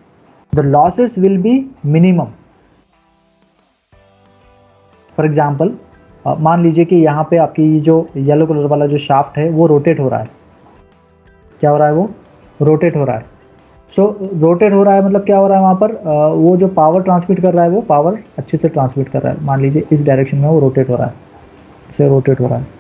the losses will be minimum. For example, मान लीजिए कि यहाँ पे आपकी जो येलो कलर वाला जो शाफ्ट है वो रोटेट हो रहा है. क्या हो रहा है? वो रोटेट हो रहा है. सो रोटेट हो रहा है मतलब क्या हो रहा है? वहाँ पर वो जो पावर ट्रांसमिट कर रहा है वो पावर अच्छे से ट्रांसमिट कर रहा है. मान लीजिए इस डायरेक्शन में वो रोटेट हो रहा है, इसे रोटेट हो रहा है,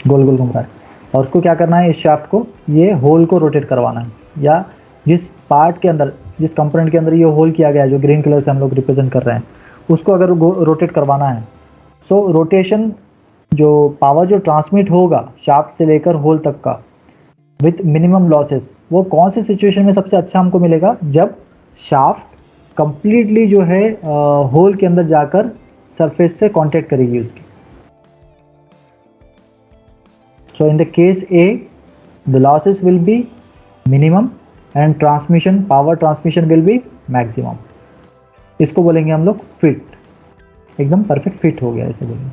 गोल गोल घूम रहा है. और उसको क्या करना है? इस शाफ्ट को, ये होल को रोटेट करवाना है, या जिस पार्ट के अंदर, जिस कंपोनेंट के अंदर ये होल किया गया है, जो ग्रीन कलर से हम लोग रिप्रेजेंट कर रहे हैं, उसको अगर रोटेट करवाना है. सो रोटेशन, जो पावर जो ट्रांसमिट होगा शाफ्ट से लेकर होल तक का विथ मिनिमम लॉसेस, वो कौन सी सिचुएशन में सबसे अच्छा हमको मिलेगा? जब शाफ्ट कंप्लीटली जो है होल के अंदर जाकर सरफेस से कांटेक्ट करेगी उसकी. So in the case A, the losses will be minimum and power transmission will be maximum. इसको बोलेंगे हम लोग फिट. एकदम परफेक्ट फिट हो गया ऐसे बोलेंगे.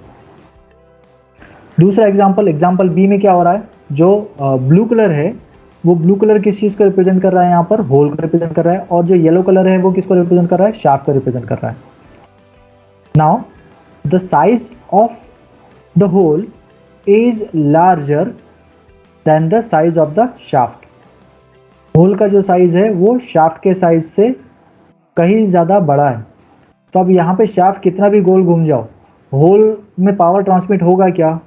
दूसरा एग्जांपल बी में क्या हो रहा है? जो ब्लू कलर है वो ब्लू कलर किस चीज को रिप्रेजेंट कर रहा है? यहाँ पर होल को रिप्रेजेंट कर रहा है. और जो येलो कलर है वो किसको रिप्रेजेंट कर रहा है? शाफ्ट को रिप्रेजेंट कर रहा है. Now the size of the hole is larger than the size of the shaft. Hole का जो साइज है वो शाफ्ट के साइज से कहीं ज़्यादा बड़ा है. तो अब यहाँ पे शाफ्ट कितना भी गोल घूम जाओ, होल में पावर ट्रांसमिट होगा क्या?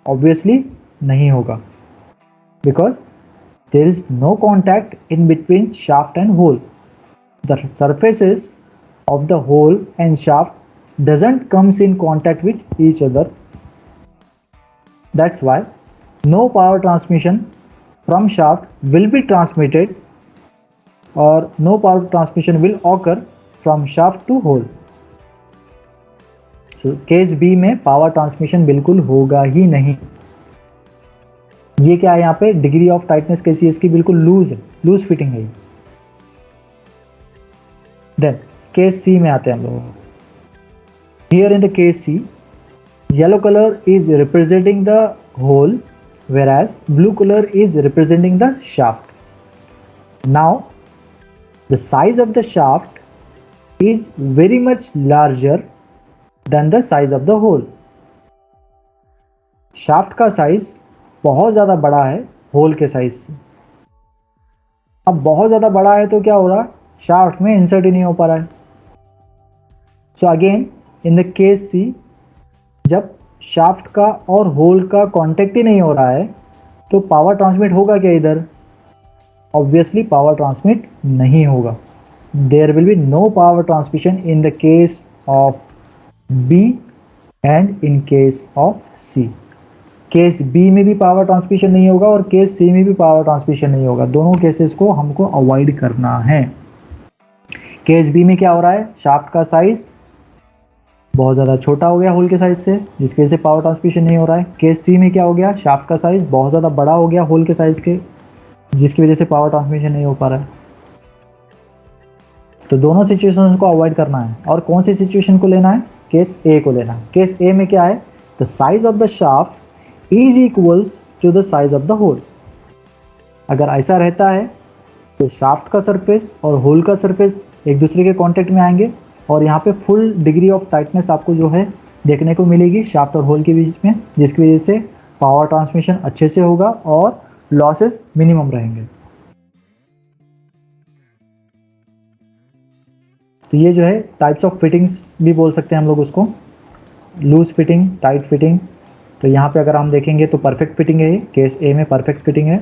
ऑब्वियसली नहीं होगा, because there is no contact in between shaft and hole. The surfaces of the hole and shaft doesn't comes in contact with each other. That's why no power transmission from shaft will be transmitted, or no power transmission will occur from shaft to hole. So case B में power transmission बिल्कुल होगा ही नहीं. ये क्या है? यहाँ पे degree of tightness कैसी है इसकी? बिल्कुल लूज है, लूज फिटिंग है. देन केस सी में आते हैं हम लोग. Here in the case C, yellow color is representing the hole, whereas blue color is representing the shaft. Now the size of the shaft is very much larger than the size of the hole. Shaft का size बहुत ज़्यादा बड़ा है whole के size से. अब बहुत ज़्यादा बड़ा है तो क्या हो रहा है? शाफ्ट में इंसर्ट ही नहीं हो पा रहा है. So again in the case C, जब शाफ्ट का और होल का कांटेक्ट ही नहीं हो रहा है तो पावर ट्रांसमिट होगा क्या इधर? ऑब्वियसली पावर ट्रांसमिट नहीं होगा. There will be no power transmission in the case of B and in case of C. Case B में भी पावर ट्रांसमिशन नहीं होगा और केस सी में भी पावर ट्रांसमिशन नहीं होगा. दोनों केसेस को हमको अवॉइड करना है. केस बी में क्या हो रहा है? शाफ्ट का साइज बहुत ज़्यादा छोटा हो गया होल के साइज से, जिसकी वजह से पावर ट्रांसमिशन नहीं हो रहा है. केस सी में क्या हो गया? शाफ्ट का साइज बहुत ज़्यादा बड़ा हो गया होल के साइज के, जिसकी वजह से पावर ट्रांसमिशन नहीं हो पा रहा है. तो दोनों सिचुएशंस को अवॉइड करना है. और कौन सी सिचुएशन को लेना है? केस ए को लेना है. केस ए में क्या है? The size of the shaft is equals to the size of the hole. अगर ऐसा रहता है तो शाफ्ट का सरफेस और होल का सरफेस एक दूसरे के कांटेक्ट में आएंगे और यहाँ पे फुल डिग्री ऑफ टाइटनेस आपको जो है देखने को मिलेगी शाफ्ट और होल के बीच में, जिसकी वजह से पावर ट्रांसमिशन अच्छे से होगा और लॉसेस मिनिमम रहेंगे। तो ये जो है टाइप्स ऑफ फिटिंग्स भी बोल सकते हैं हम लोग उसको, लूज फिटिंग, टाइट फिटिंग। तो यहाँ पे अगर हम देखेंगे तो परफेक्ट फिटिंग है, केस ए में परफेक्ट फिटिंग है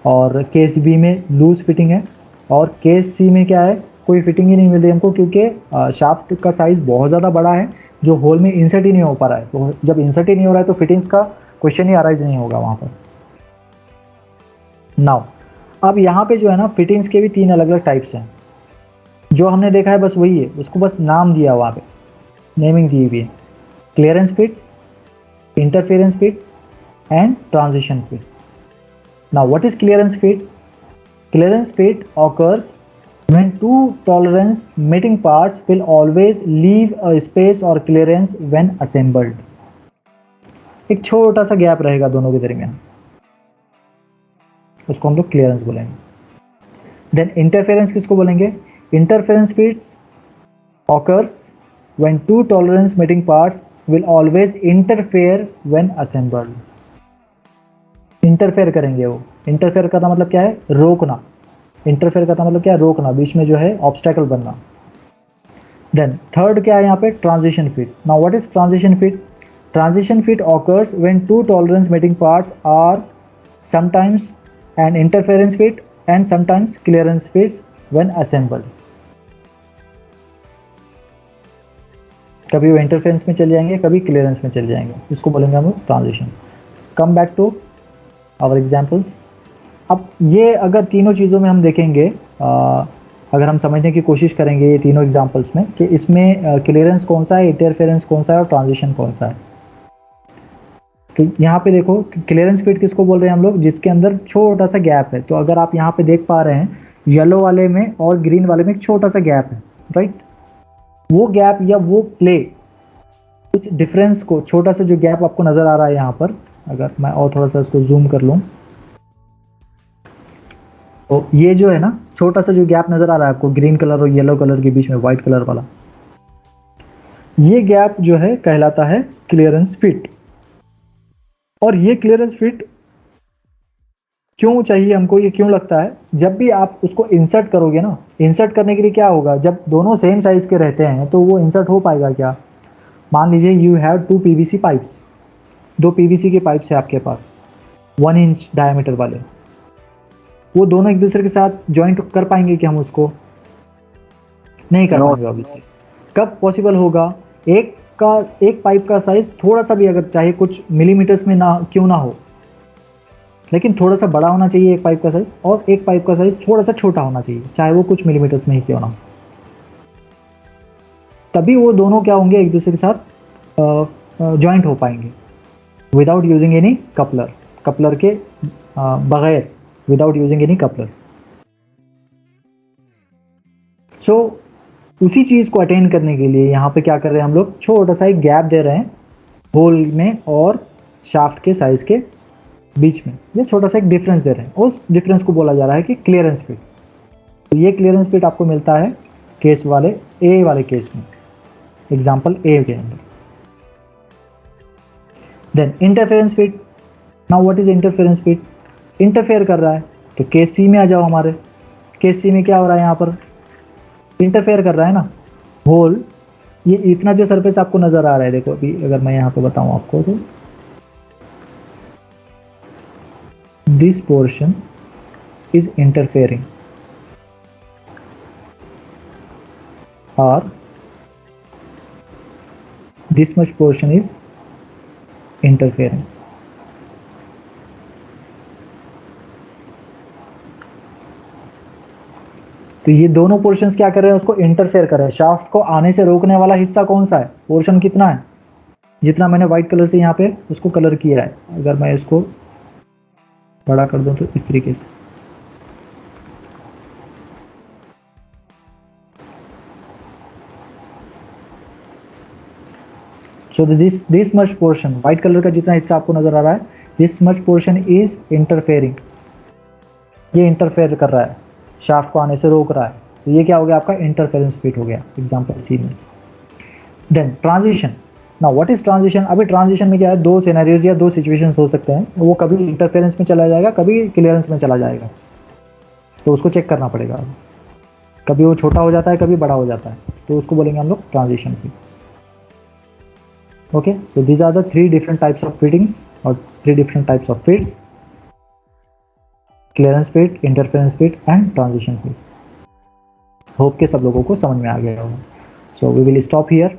और केस बी में लूज फिटिंग है और केस सी में क्या है, कोई फिटिंग ही नहीं मिल रही हमको क्योंकि शाफ्ट का साइज़ बहुत ज़्यादा बड़ा है जो होल में इंसर्ट ही नहीं हो पा रहा है। तो जब इंसर्ट ही नहीं हो रहा है तो फिटिंग्स का क्वेश्चन ही अराइज नहीं होगा वहाँ पर। नाउ अब यहाँ पे जो है ना फिटिंग्स के भी 3 अलग अलग टाइप्स हैं। जो हमने देखा है बस वही है, उसको बस नाम दिया वहाँ पे, नेमिंग दी हुई है। Clearance fit, interference fit and transition fit. Now what is clearance fit? Clearance fit occurs when two tolerance meeting parts will always leave a space or clearance when assembled. एक छोटा सा गैप रहेगा दोनों के दरमियान, उसको हम लोग क्लियरेंस बोलेंगे। देन इंटरफेरेंस किसको बोलेंगे? Interference fits occurs when two tolerance meeting parts will always interfere when assembled. Interfere करेंगे वो, इंटरफेयर करना मतलब क्या है? रोकना। इंटरफेयर करना मतलब क्या है? रोकना, बीच में जो है ऑब्स्टेकल बनना। देन थर्ड क्या है यहाँ पे? Transition fit. Now what is transition fit? Transition fit occurs when two tolerance mating parts are sometimes an interference fit and sometimes clearance fit when assembled. कभी वो इंटरफेरेंस में चले जाएंगे, कभी क्लियरेंस में चले जाएंगे, इसको बोलेंगे हम लोग transition. Come back to our examples. अब ये अगर तीनों चीज़ों में हम देखेंगे, अगर हम समझने की कोशिश करेंगे ये तीनों एग्जाम्पल्स में कि इसमें क्लियरेंस कौन सा है, इंटरफेरेंस कौन सा है और ट्रांजिशन कौन सा है। तो यहाँ पे देखो क्लियरेंस फिट किसको बोल रहे हैं हम लोग? जिसके अंदर छोटा सा गैप है। तो अगर आप यहाँ पे देख पा रहे हैं येलो वाले में और ग्रीन वाले में एक छोटा सा गैप है, राइट? वो गैप या वो प्ले कुछ डिफरेंस को, छोटा सा जो गैप आपको नजर आ रहा है यहाँ पर, अगर मैं और थोड़ा सा इसको जूम कर लूँ तो ये जो है ना छोटा सा जो गैप नजर आ रहा है आपको ग्रीन कलर और येलो कलर के बीच में, व्हाइट कलर वाला, ये गैप जो है कहलाता है क्लियरेंस फिट। और ये क्लियरेंस फिट क्यों चाहिए हमको, ये क्यों लगता है? जब भी आप उसको इंसर्ट करोगे ना, इंसर्ट करने के लिए क्या होगा, जब दोनों सेम साइज के रहते हैं तो वो इंसर्ट हो पाएगा क्या? मान लीजिए you have 2 PVC pipes, 2 PVC के पाइप्स है आपके पास 1 इंच डायमीटर वाले, वो दोनों एक दूसरे के साथ ज्वाइंट कर पाएंगे क्या हम उसको? नहीं कर पाएंगे ऑब्वियसली। कब पॉसिबल होगा? एक पाइप का साइज थोड़ा सा भी, अगर चाहे कुछ मिलीमीटर्स में ना क्यों ना हो, लेकिन थोड़ा सा बड़ा होना चाहिए एक पाइप का साइज, और एक पाइप का साइज थोड़ा सा छोटा होना चाहिए, चाहे वो कुछ मिलीमीटर्स में ही क्यों ना हो। तभी वो दोनों क्या होंगे, एक दूसरे के साथ ज्वाइंट हो पाएंगे without using any coupler, coupler के बगैर, विदाउट यूजिंग एनी कपलर। सो उसी चीज़ को अटेन करने के लिए यहाँ पे क्या कर रहे हैं हम लोग, छोटा सा एक गैप दे रहे हैं होल में और शाफ्ट के साइज के बीच में, ये छोटा सा एक डिफरेंस दे रहे हैं, उस डिफरेंस को बोला जा रहा है कि क्लियरेंस फिट। तो ये क्लियरेंस फिट आपको मिलता है केस वाले ए वाले केस में, एग्जांपल ए के अंदर। Then interference fit. Now what is interference fit? Interfere कर रहा है, तो केस सी में आ जाओ हमारे। केस सी में क्या हो रहा है, यहाँ पर इंटरफेयर कर रहा है ना होल, ये इतना जो सरफेस आपको नजर आ रहा है, देखो अभी अगर मैं यहाँ पे बताऊं आपको तो दिस पोर्शन इज इंटरफेयरिंग और this much portion is interfering. तो ये दोनों पोर्शंस क्या कर रहे हैं, उसको इंटरफेयर कर रहे हैं। शाफ्ट को आने से रोकने वाला हिस्सा कौन सा है, पोर्शन कितना है, जितना मैंने व्हाइट कलर से यहाँ पे उसको कलर किया है, अगर मैं इसको बड़ा कर दूं तो इस तरीके से, so this much portion, white colour का जितना हिस्सा आपको नजर आ रहा है, this much portion is interfering. ये इंटरफेयर कर रहा है, शाफ्ट को आने से रोक रहा है, तो ये क्या हो गया आपका इंटरफेरेंस फिट हो गया एग्जाम्पल सी में। Then transition, now what is transition? अभी ट्रांजिशन में क्या है, दो सिनेरियोज या दो सिचुएशंस हो सकते हैं, वो कभी इंटरफेरेंस में चला जाएगा, कभी क्लियरेंस में चला जाएगा, तो उसको चेक करना पड़ेगा। कभी वो छोटा हो जाता है, कभी बड़ा हो जाता है, तो उसको बोलेंगे हम लोग transition fit. Okay, so these are the 3 different types of fittings और 3 different types of fits, clearance fit, interference fit and transition fit. Hope के सब लोगों को समझ में आ गया होगा। So we will stop here.